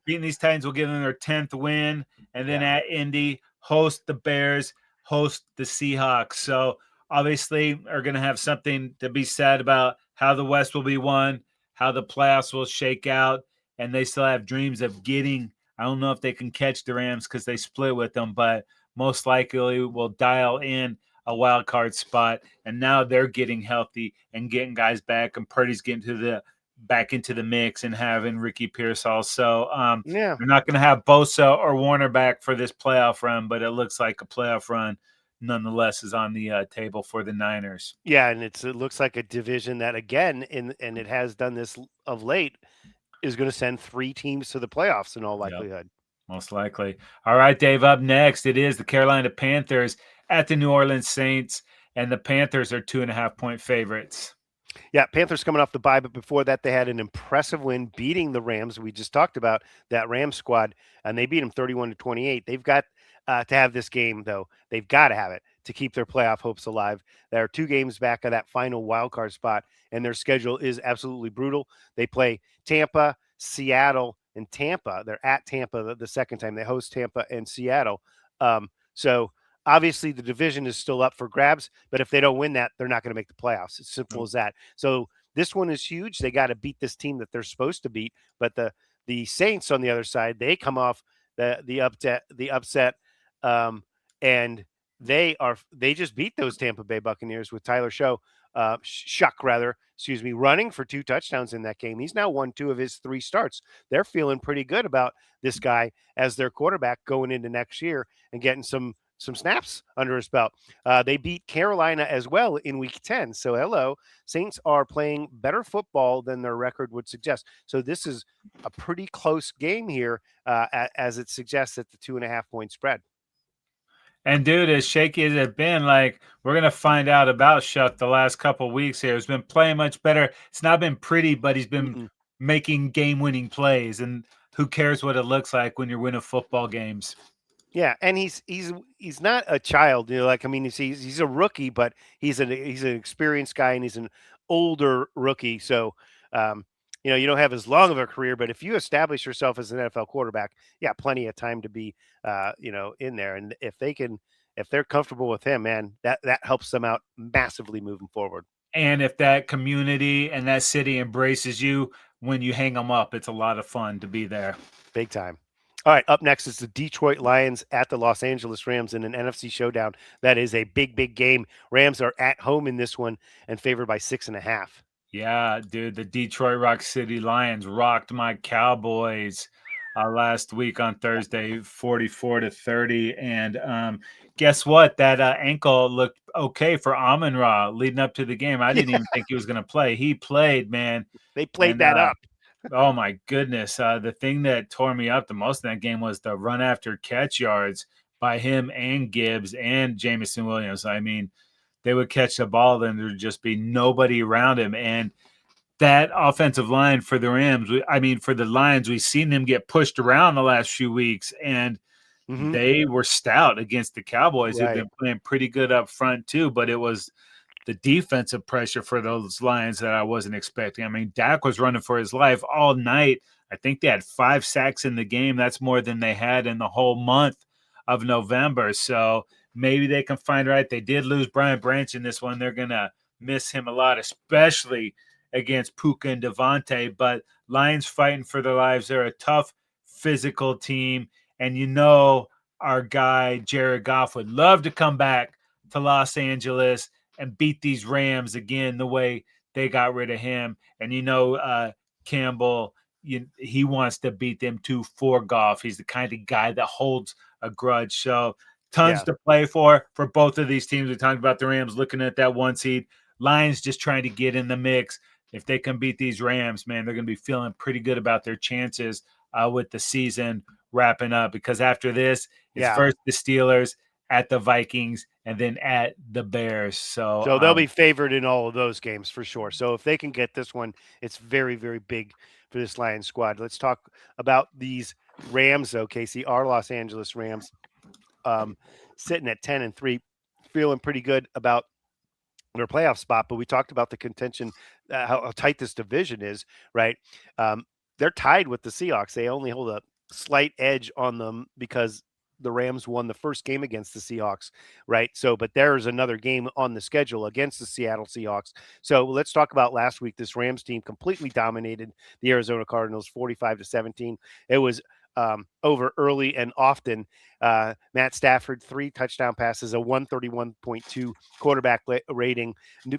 Beating these Titans will give them their 10th win, and then at Indy, host the Bears, host the Seahawks. So obviously are going to have something to be said about how the West will be won, how the playoffs will shake out, and they still have dreams of getting I don't know if they can catch the Rams because they split with them, but most likely will dial in a wild card spot. And now they're getting healthy and getting guys back, and Purdy's getting back into the mix and having Ricky Pearsall. So Yeah. they're not going to have Bosa or Warner back for this playoff run, but it looks like a playoff run nonetheless is on the table for the Niners. Yeah, and it looks like a division that again, and it has done this of late, is going to send 3 teams to the playoffs in all Yep. likelihood. Most likely. All right, Dave, up next, it is the Carolina Panthers at the New Orleans Saints, and the Panthers are 2.5-point favorites. Yeah, Panthers coming off the bye, but before that, they had an impressive win beating the Rams. We just talked about that Rams squad, and they beat them 31-28. They've got to have this game, though. They've got to have it to keep their playoff hopes alive. They're 2 games back of that final wild card spot, and their schedule is absolutely brutal. They play Tampa, Seattle, and Tampa. They're at Tampa the second time. They host Tampa and Seattle. So obviously, the division is still up for grabs, but if they don't win that, they're not going to make the playoffs. It's simple as that. So this one is huge. They got to beat this team that they're supposed to beat. But the Saints on the other side, they come off the upset, and they just beat those Tampa Bay Buccaneers with Tyler Shuck rather, excuse me, running for 2 touchdowns in that game. He's now won 2 of his 3 starts. They're feeling pretty good about this guy as their quarterback going into next year and getting some snaps under his belt. They beat Carolina as well in week 10. So hello, Saints are playing better football than their record would suggest. So this is a pretty close game here, as it suggests at the 2.5-point spread. And dude, as shaky as it's been, like we're gonna find out about Shuck the last couple of weeks here. He's been playing much better. It's not been pretty, but he's been Mm-mm. making game-winning plays. And who cares what it looks like when you're winning football games? Yeah, and he's not a child, like I mean, he's a rookie, but he's an experienced guy, and he's an older rookie. So, um, you don't have as long of a career, but if you establish yourself as an NFL quarterback, yeah, plenty of time to be, in there. And if they're comfortable with him, man, that helps them out massively moving forward. And if that community and that city embraces you when you hang them up, it's a lot of fun to be there. Big time. All right, up next is the Detroit Lions at the Los Angeles Rams in an NFC showdown. That is a big, big game. Rams are at home in this one and favored by 6.5. Yeah, dude, the Detroit Rock City Lions rocked my Cowboys last week on Thursday, 44-30. And guess what? That ankle looked okay for Amon-Ra leading up to the game. I didn't even think he was going to play. He played, man. They played And that up. oh my goodness. The thing that tore me up the most in that game was the run after catch yards by him and Gibbs and Jamison Williams. I mean, they would catch the ball, then there'd just be nobody around him. And that offensive line for the Rams, for the Lions, we've seen them get pushed around the last few weeks, and they were stout against the Cowboys, who've been playing pretty good up front too. But it was the defensive pressure for those Lions that I wasn't expecting. I mean, Dak was running for his life all night. I think they had 5 sacks in the game. That's more than they had in the whole month of November. So maybe they can find right. They did lose Brian Branch in this one. They're going to miss him a lot, especially against Puka and Devontae. But Lions fighting for their lives. They're a tough, physical team. And our guy, Jared Goff, would love to come back to Los Angeles and beat these Rams again the way they got rid of him. And Campbell, he wants to beat them too for Goff. He's the kind of guy that holds a grudge. So tons to play for both of these teams. We talked about the Rams looking at that 1 seed. Lions just trying to get in the mix. If they can beat these Rams, man, they're going to be feeling pretty good about their chances with the season wrapping up, because after this, it's first the Steelers, at the Vikings, and then at the Bears. So they'll be favored in all of those games for sure. So if they can get this one, it's very, very big for this Lions squad. Let's talk about these Rams, though, Casey. Our Los Angeles Rams sitting at 10-3, feeling pretty good about their playoff spot. But we talked about the contention, how tight this division is, right? They're tied with the Seahawks. They only hold a slight edge on them because the Rams won the first game against the Seahawks, right? So, but there's another game on the schedule against the Seattle Seahawks. So let's talk about last week. This Rams team completely dominated the Arizona Cardinals 45-17. It was over early and often. Matt Stafford, 3 touchdown passes, a 131.2 quarterback rating.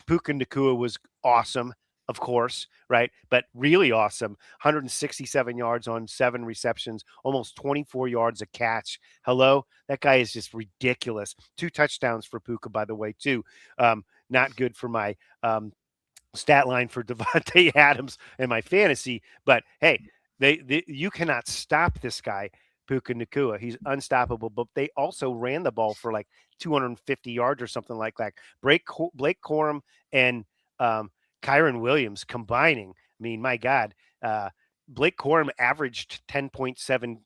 Puka Nacua was awesome, of course, right? But really awesome. 167 yards on 7 receptions, almost 24 yards a catch. Hello? That guy is just ridiculous. 2 touchdowns for Puka, by the way, too. Not good for my stat line for Devontae Adams and my fantasy, but hey, you cannot stop this guy, Puka Nacua. He's unstoppable, but they also ran the ball for like 250 yards or something like that. Blake Corum and Kyron Williams combining. I mean, my God, Blake Corum averaged 10.7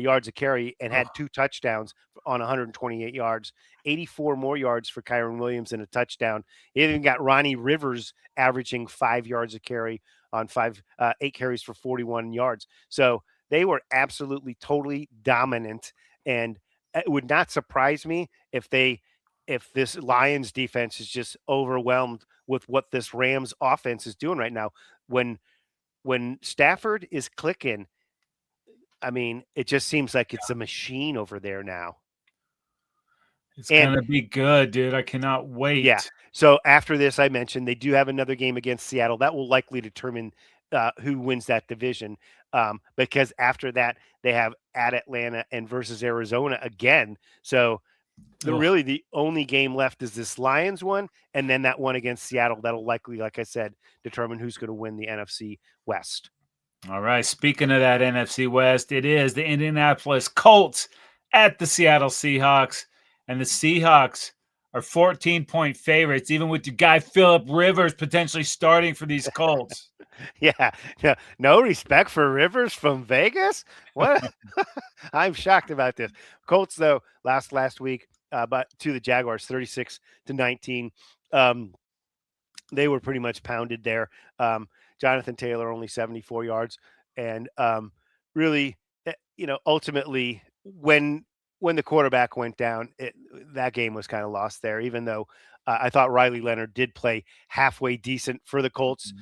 yards a carry and had 2 touchdowns on 128 yards, 84 more yards for Kyron Williams and a touchdown. He even got Ronnie Rivers averaging 5 yards a carry on 8 carries for 41 yards. So they were absolutely totally dominant, and it would not surprise me if this Lions defense is just overwhelmed with what this Rams offense is doing right now. When Stafford is clicking, I mean, it just seems like it's a machine over there now. It's going to be good, dude. I cannot wait. Yeah. So after this, I mentioned they do have another game against Seattle. That will likely determine who wins that division, because after that, they have at Atlanta and versus Arizona again. So really the only game left is this Lions one, and then that one against Seattle. That'll likely, like I said, determine who's going to win the NFC West. All right. Speaking of that NFC West, it is the Indianapolis Colts at the Seattle Seahawks. And the Seahawks are 14-point favorites, even with your guy Phillip Rivers potentially starting for these Colts. Yeah. No respect for Rivers from Vegas? What? I'm shocked about this. Colts, though, last week, but to the Jaguars, 36-19. They were pretty much pounded there. Jonathan Taylor only 74 yards, and really, ultimately, when the quarterback went down, that game was kind of lost there. Even though I thought Riley Leonard did play halfway decent for the Colts.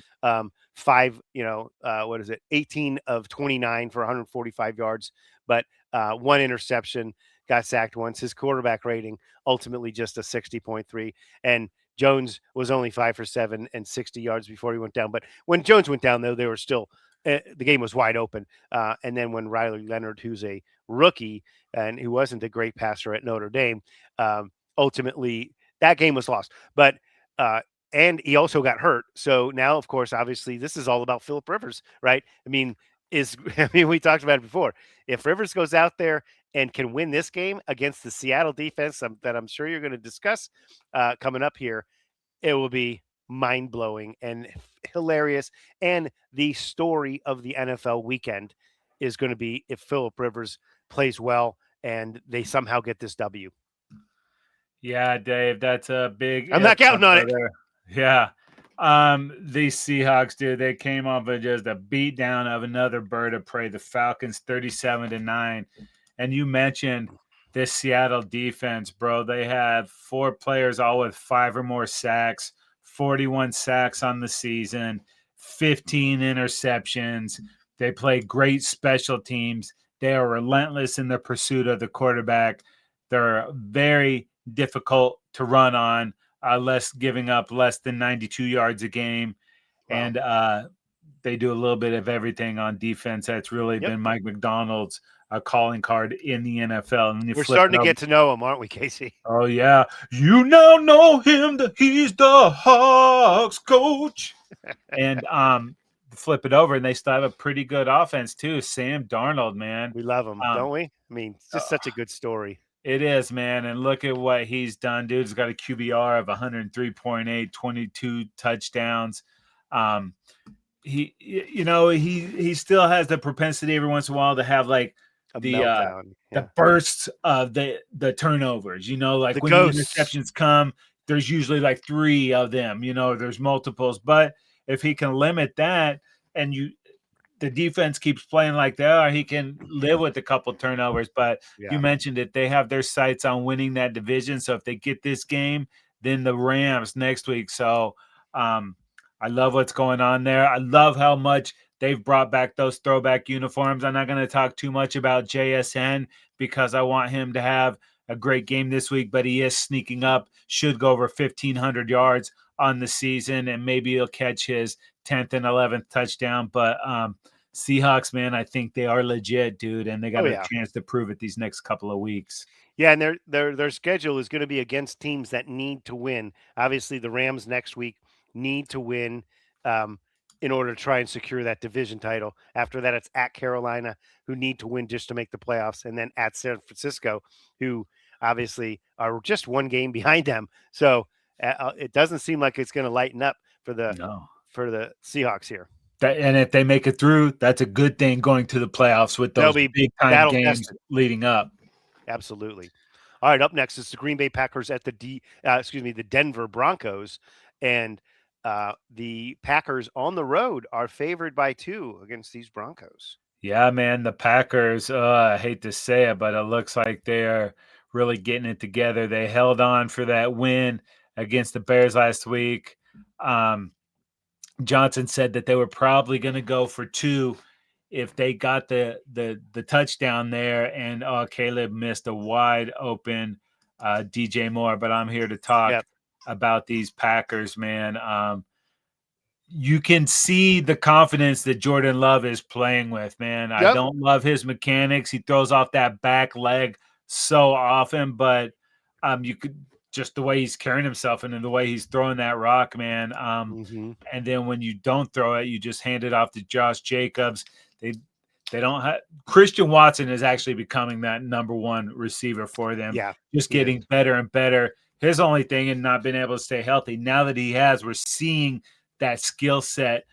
18 of 29 for 145 yards, but 1 interception, got sacked once. His quarterback rating ultimately just a 60.3, and Jones was only 5 for 7 and 60 yards before he went down. But when Jones went down, though, they were still the game was wide open. And then when Riley Leonard, who's a rookie and who wasn't a great passer at Notre Dame, ultimately that game was lost. But and he also got hurt. So now, of course, obviously, this is all about Phillip Rivers, right? I mean, we talked about it before. If Rivers goes out there and can win this game against the Seattle defense that I'm sure you're going to discuss coming up here, it will be mind-blowing and hilarious. And the story of the NFL weekend is going to be if Phillip Rivers plays well and they somehow get this W. Yeah, Dave, that's a big. I'm not counting on it. Yeah. The Seahawks, dude, they came off of just a beat down of another bird of prey, the Falcons, 37-9. And you mentioned this Seattle defense, bro. They have 4 players all with 5 or more sacks, 41 sacks on the season, 15 interceptions. They play great special teams. They are relentless in the pursuit of the quarterback. They're very difficult to run on, giving up less than 92 yards a game. Wow. And they do a little bit of everything on defense. That's really been Mike Macdonald's calling card in the NFL. And we're starting to get to know him, aren't we, Casey? Oh, yeah. You now know him. He's the Hawks coach. And flip it over, and they still have a pretty good offense, too. Sam Darnold, man. We love him, don't we? I mean, it's just such a good story. It is, man. And look at what he's done, dude. He's got a QBR of 103.8, 22 touchdowns. He still has the propensity every once in a while to have like the bursts of the turnovers, like when the interceptions come, there's usually like 3 of them, there's multiples. But if he can limit that and the defense keeps playing like they are, he can live with a couple turnovers. But you mentioned it. They have their sights on winning that division. So if they get this game, then the Rams next week. So I love what's going on there. I love how much They've brought back those throwback uniforms. I'm not going to talk too much about JSN because I want him to have a great game this week, but he is sneaking up, should go over 1,500 yards on the season, and maybe he'll catch his 10th and 11th touchdown. But Seahawks, man, I think they are legit, dude, and they Oh got a yeah. chance to prove it these next couple of weeks. Yeah, and their schedule is going to be against teams that need to win. Obviously, the Rams next week need to win um, in order to try and secure that division title. After that, it's at Carolina, who need to win just to make the playoffs, and then at San Francisco, who obviously are just one game behind them. So it doesn't seem like it's going to lighten up for the No. Seahawks here. And if they make it through, that's a good thing going to the playoffs with They'll those be big time battle games tested. leading up. Absolutely. All right, up next is the Green Bay Packers at the the Denver Broncos, and the Packers on the road are favored by 2 against these Broncos. Yeah, man, the Packers, I hate to say it, but it looks like they're really getting it together. They held on for that win against the Bears last week. Um, Johnson said that they were probably going to go for 2 if they got the touchdown there, and Caleb missed a wide open DJ Moore. But I'm here to talk Yep. about these Packers, man. You can see the confidence that Jordan Love is playing with, man. I Yep. don't love his mechanics. He throws off that back leg so often, but you could just the way he's carrying himself and the way he's throwing that rock, man. Mm-hmm. And then when you don't throw it, you just hand it off to Josh Jacobs. They don't have Christian Watson is actually becoming that number 1 receiver for them. Yeah. Just getting better and better. His only thing in not being able to stay healthy. Now that he has, we're seeing that skill set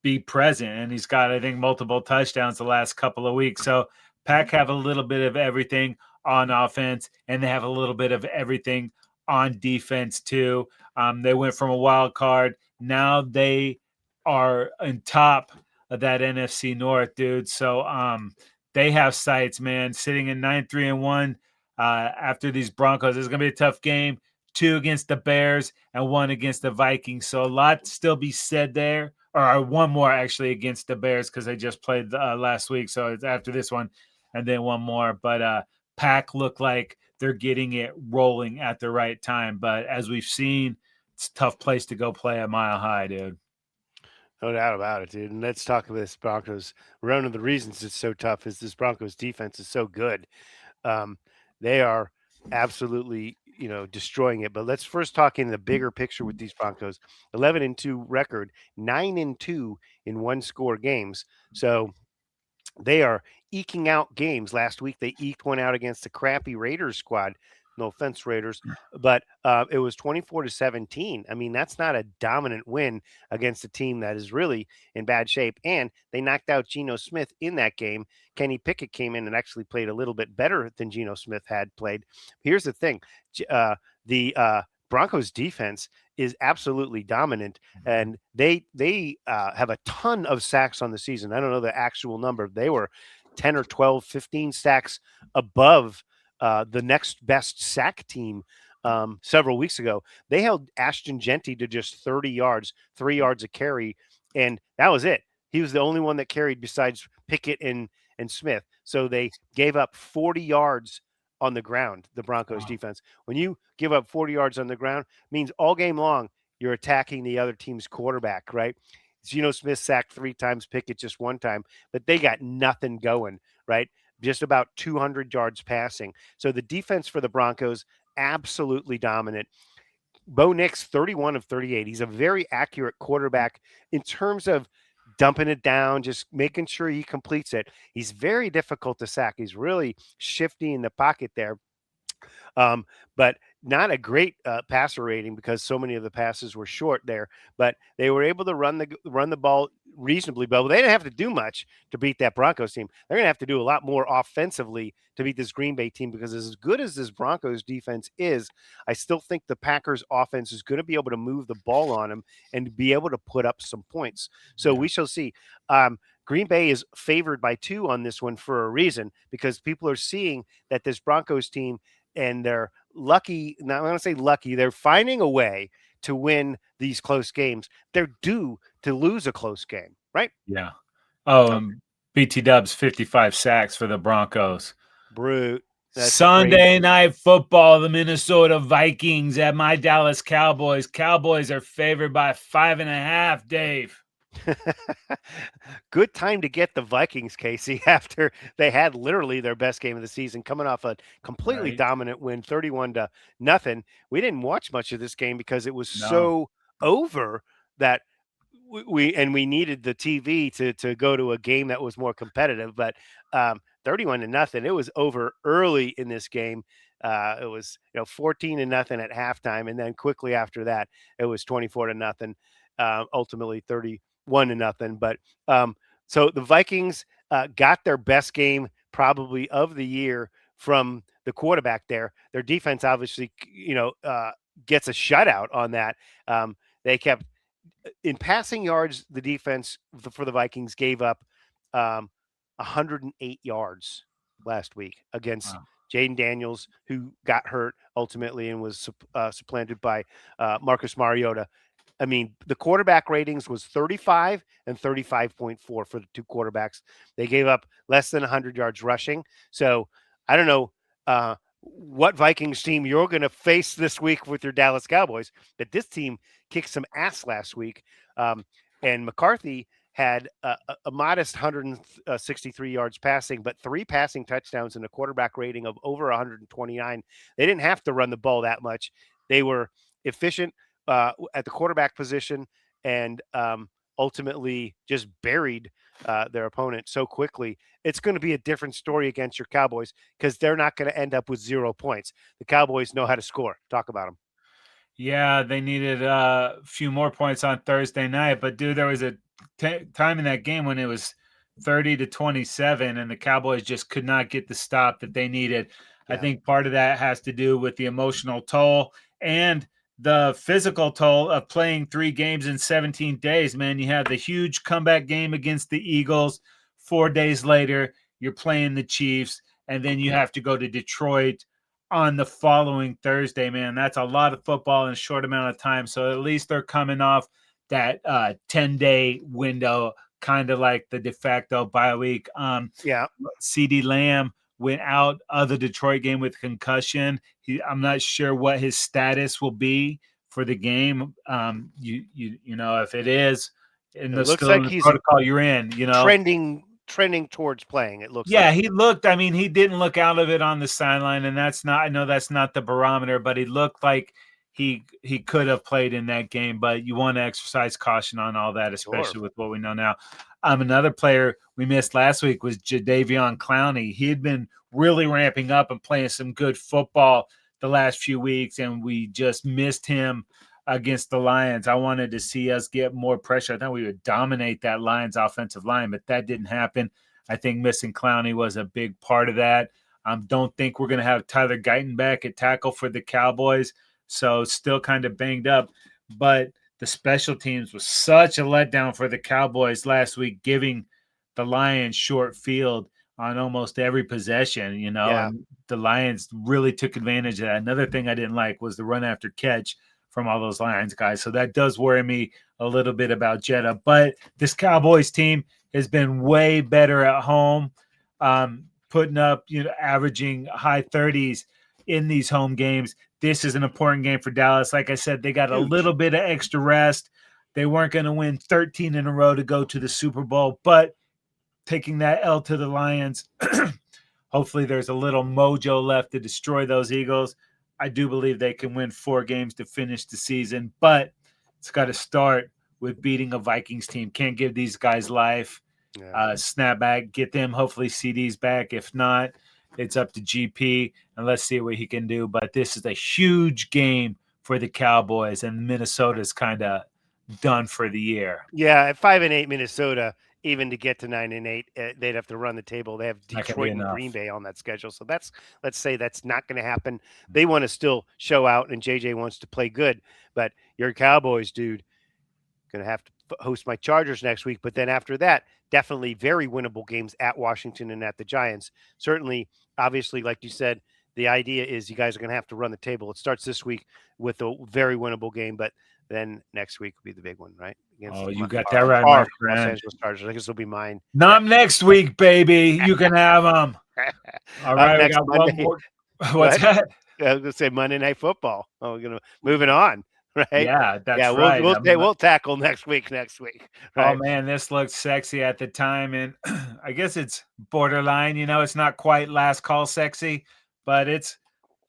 be present, and he's got, I think, multiple touchdowns the last couple of weeks. So Pack have a little bit of everything on offense, and they have a little bit of everything on defense too. They went from a wild card. Now they are on top of that NFC North, dude. So they have sights, man. Sitting in 9-3-1 after these Broncos. It's gonna be a tough game. 2 against the Bears and 1 against the Vikings. So a lot still be said there. Or 1 more actually against the Bears because they just played last week. So it's after this one and then 1 more. But Pack look like they're getting it rolling at the right time. But as we've seen, it's a tough place to go play at Mile High, dude. No doubt about it, dude. And let's talk about this Broncos. One of the reasons it's so tough is this Broncos defense is so good. They are absolutely, destroying it. But let's first talk in the bigger picture with these Broncos. 11-2 record, 9-2 in 1-score games. So they are eking out games. Last week they eked one out against the crappy Raiders squad. No offense, Raiders, but it was 24-17. I mean, that's not a dominant win against a team that is really in bad shape. And they knocked out Geno Smith in that game. Kenny Pickett came in and actually played a little bit better than Geno Smith had played. Here's the thing: the Broncos defense is absolutely dominant, and they have a ton of sacks on the season. I don't know the actual number. They were 10 or 12, 15 sacks above the next best sack team several weeks ago. They held Ashton Genty to just 30 yards, 3 yards a carry, and that was it. He was the only one that carried besides Pickett and Smith. So they gave up 40 yards on the ground, the Broncos defense. When you give up 40 yards on the ground, means all game long you're attacking the other team's quarterback, right? Geno Smith sacked 3 times, Pickett just 1 time, but they got nothing going, right? Just about 200 yards passing. So the defense for the Broncos, absolutely dominant. Bo Nix, 31 of 38. He's a very accurate quarterback in terms of dumping it down, just making sure he completes it. He's very difficult to sack. He's really shifty in the pocket there. But not a great passer rating because so many of the passes were short there. But they were able to run the ball reasonably well. They didn't have to do much to beat that Broncos team. They're going to have to do a lot more offensively to beat this Green Bay team because as good as this Broncos defense is, I still think the Packers offense is going to be able to move the ball on them and be able to put up some points. So we shall see. Green Bay is favored by 2 on this one for a reason because people are seeing that this Broncos team and they're lucky. Not I'm going to say lucky. They're finding a way to win these close games. They're due to lose a close game. right? Yeah. Oh, Okay. BT Dubs 55 sacks for the Broncos. Brute. That's crazy. Sunday night football, the Minnesota Vikings at my Dallas Cowboys. Cowboys are favored by 5.5, Dave. Good time to get the Vikings, Casey, after they had literally their best game of the season, coming off a completely Right? dominant win, 31-0. We didn't watch much of this game because it was No. so over that we needed the TV to go to a game that was more competitive. But 31-0, it was over early in this game. It was 14-0 at halftime, and then quickly after that, it was 24-0. Ultimately 31-0. But so the Vikings got their best game probably of the year from the quarterback there. Their defense obviously, gets a shutout on that. They kept in passing yards. The defense for the Vikings gave up 108 yards last week against Wow. Jaden Daniels, who got hurt ultimately and was supplanted by Marcus Mariota. I mean, the quarterback ratings was 35 and 35.4 for the two quarterbacks. They gave up less than 100 yards rushing. So I don't know what Vikings team you're going to face this week with your Dallas Cowboys, but this team kicked some ass last week. And McCarthy had a modest 163 yards passing, but 3 passing touchdowns and a quarterback rating of over 129. They didn't have to run the ball that much. They were efficient at the quarterback position, and ultimately just buried their opponent so quickly. It's going to be a different story against your Cowboys because they're not going to end up with 0 points. The Cowboys know how to score. Talk about them. Yeah, they needed a few more points on Thursday night, but dude, there was a time in that game when it was 30-27 and the Cowboys just could not get the stop that they needed. I Yeah. think part of that has to do with the emotional toll and the physical toll of playing 3 games in 17 days, man. You have the huge comeback game against the Eagles. 4 days later, you're playing the Chiefs, and then you have to go to Detroit on the following Thursday, man. That's a lot of football in a short amount of time. So at least they're coming off that 10-day window, kind of like the de facto bye week. Yeah. CD Lamb went out of the Detroit game with concussion. I'm not sure what his status will be for the game. If it is in It the looks still in like the he's protocol you're in, trending towards playing, it looks yeah, like. he looked. I mean, he didn't look out of it on the sideline, and that's not. I know that's not the barometer, but he looked like he could have played in that game. But you want to exercise caution on all that, Sure. especially with what we know now. Another player we missed last week was Jadeveon Clowney. He had been really ramping up and playing some good football the last few weeks, and we just missed him against the Lions. I wanted to see us get more pressure. I thought we would dominate that Lions offensive line, but that didn't happen. I think missing Clowney was a big part of that. Don't think we're going to have Tyler Guyton back at tackle for the Cowboys, so still kind of banged up. But the special teams was such a letdown for the Cowboys last week, giving the Lions short field on almost every possession, Yeah. and the Lions really took advantage of that. Another thing I didn't like was the run after catch from all those Lions guys. So that does worry me a little bit about Jetta. But this Cowboys team has been way better at home, putting up, averaging high 30s in these home games. This is an important game for Dallas. Like I said, they got a Huge. little bit of extra rest. They weren't going to win 13 in a row to go to the Super Bowl, but taking that L to the Lions, hopefully there's a little mojo left to destroy those Eagles. I do believe they can win 4 games to finish the season, but it's got to start with beating a Vikings team. Can't give these guys life. Yeah. Snap back, get them hopefully CDs back. If not, it's up to GP, and let's see what he can do. But this is a huge game for the Cowboys, and Minnesota's kind of done for the year. Yeah, at 5-8 Minnesota, even to get to 9-8, they'd have to run the table. They have Not going to be Detroit and Green enough. Bay on that schedule, so let's say that's not going to happen. They want to still show out, and JJ wants to play good, but your Cowboys, dude, going to have to host my Chargers next week. But then after that, definitely very winnable games at Washington and at the Giants. Certainly, obviously, like you said, the idea is you guys are going to have to run the table. It starts this week with a very winnable game, but then next week will be the big one, right? Against Oh, you got that right, my our Los friend. Angeles Chargers. I guess it'll be mine. Not next week, baby. You can have them. All Up right, we next got one Monday. more. What's that? I was going to say Monday Night Football. Oh, we're going to moving on, right? Yeah, that's We'll right. we'll tackle next week, Oh right? man, this looked sexy at the time, and I guess it's borderline. It's not quite last call sexy, but it's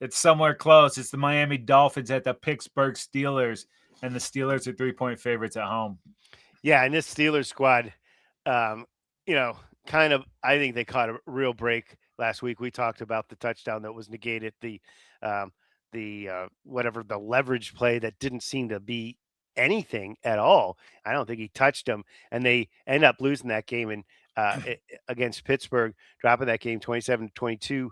somewhere close. It's the Miami Dolphins at the Pittsburgh Steelers, and the Steelers are 3-point favorites at home. Yeah, and this Steelers squad, um, kind of, I think they caught a real break last week. We talked about the touchdown that was negated, whatever the leverage play that didn't seem to be anything at all. I don't think he touched them, and they end up losing that game and against Pittsburgh, dropping that game 27-22.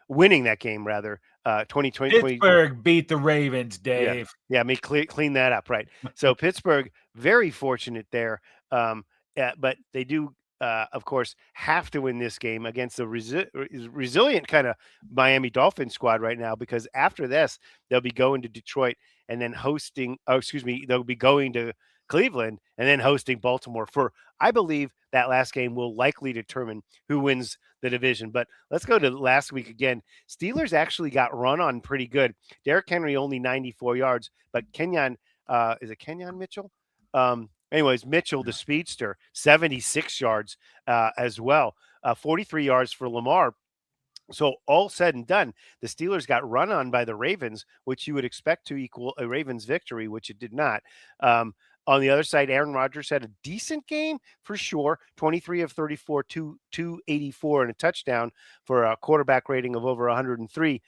Winning that game rather. 2020. Pittsburgh beat the Ravens, Dave. Yeah, let me clean that up, right? So Pittsburgh, very fortunate there, but they do, of course, have to win this game against the resilient kind of Miami Dolphins squad right now, because after this they'll be going to Detroit and then hosting. Oh, excuse me, they'll be going to Cleveland and then hosting Baltimore. For I believe that last game will likely determine who wins the division. But let's go to last week again. Steelers actually got run on pretty good. Derrick Henry only 94 yards, but Kenyon, is it Kenyon Mitchell? Anyways, Mitchell, the speedster, 76 yards as well, 43 yards for Lamar. So all said and done, the Steelers got run on by the Ravens, which you would expect to equal a Ravens victory, which it did not. On the other side, Aaron Rodgers had a decent game for sure, 23 of 34, 284 and a touchdown for a quarterback rating of over 103.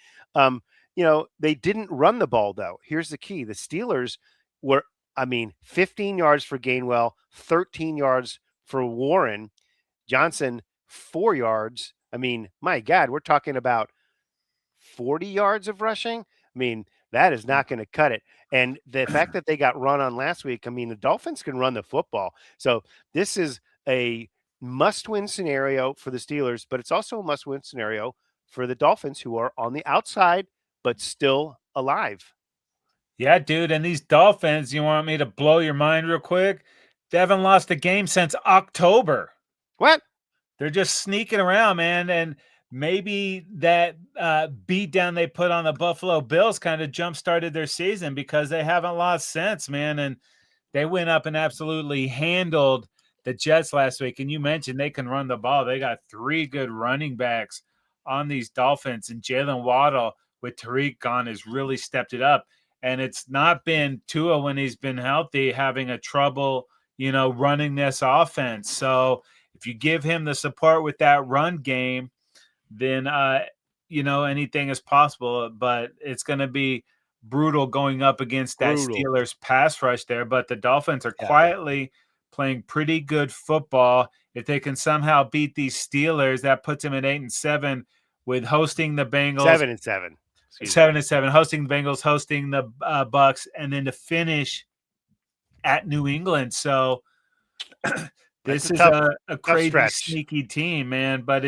They didn't run the ball, though. Here's the key. The Steelers were, 15 yards for Gainwell, 13 yards for Warren. Johnson, 4 yards. My God, we're talking about 40 yards of rushing. That is not going to cut it. And the fact that they got run on last week, the Dolphins can run the football. So this is a must-win scenario for the Steelers, but it's also a must-win scenario for the Dolphins, who are on the outside but still alive. Yeah, dude. And these Dolphins, you want me to blow your mind real quick? They haven't lost a game since October. What? They're just sneaking around, man. And maybe that beatdown they put on the Buffalo Bills kind of jump-started their season, because they haven't lost since, man. And they went up and absolutely handled the Jets last week. And you mentioned they can run the ball. They got 3 good running backs on these Dolphins. And Jalen Waddle with Tariq gone has really stepped it up. And it's not been Tua, when he's been healthy, having a trouble, running this offense. So if you give him the support with that run game, then, anything is possible. But it's going to be brutal going up against that Steelers pass rush there. But the Dolphins are quietly playing pretty good football. If they can somehow beat these Steelers, that puts them at 8-7 with hosting the Bengals. 7-7. 7-7, hosting the Bengals, hosting the Bucks, and then to finish at New England. So this is a crazy, sneaky team, man. But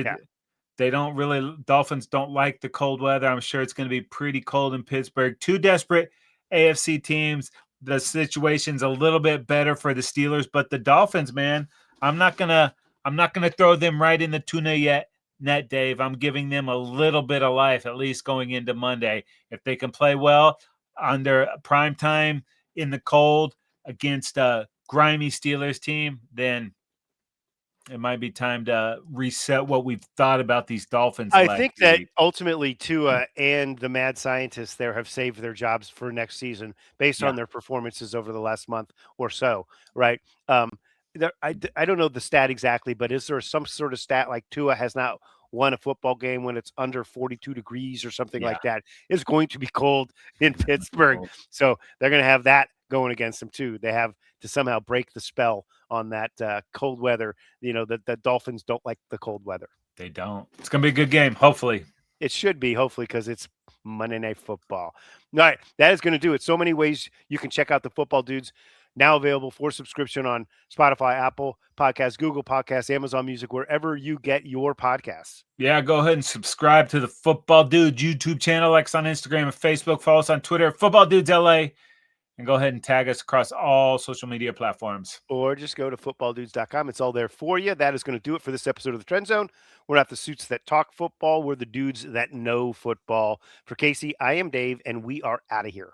Dolphins don't like the cold weather. I'm sure it's going to be pretty cold in Pittsburgh. 2 desperate AFC teams. The situation's a little bit better for the Steelers, but the Dolphins, man, I'm not gonna throw them right in the tuna net, Dave. I'm giving them a little bit of life, at least going into Monday. If they can play well under prime time in the cold against a grimy Steelers team, then it might be time to reset what we've thought about these Dolphins. I think that ultimately Tua and the mad scientists there have saved their jobs for next season based on their performances over the last month or so, right? I don't know the stat exactly, but is there some sort of stat like Tua has not won a football game when it's under 42 degrees or something like that? It's going to be cold in Pittsburgh. So they're going to have that going against them too. They have to somehow break the spell on that cold weather. The Dolphins don't like the cold weather. They don't. It's going to be a good game, hopefully. It should be, hopefully, because it's Monday Night Football. All right, that is going to do it. So many ways you can check out the Football Dudes. Now available for subscription on Spotify, Apple Podcasts, Google Podcasts, Amazon Music, wherever you get your podcasts. Yeah, go ahead and subscribe to the Football Dudes YouTube channel. Like us on Instagram and Facebook. Follow us on Twitter, Football Dudes LA. And go ahead and tag us across all social media platforms. Or just go to footballdudes.com. It's all there for you. That is going to do it for this episode of the Trend Zone. We're not the suits that talk football. We're the dudes that know football. For Casey, I am Dave, and we are out of here.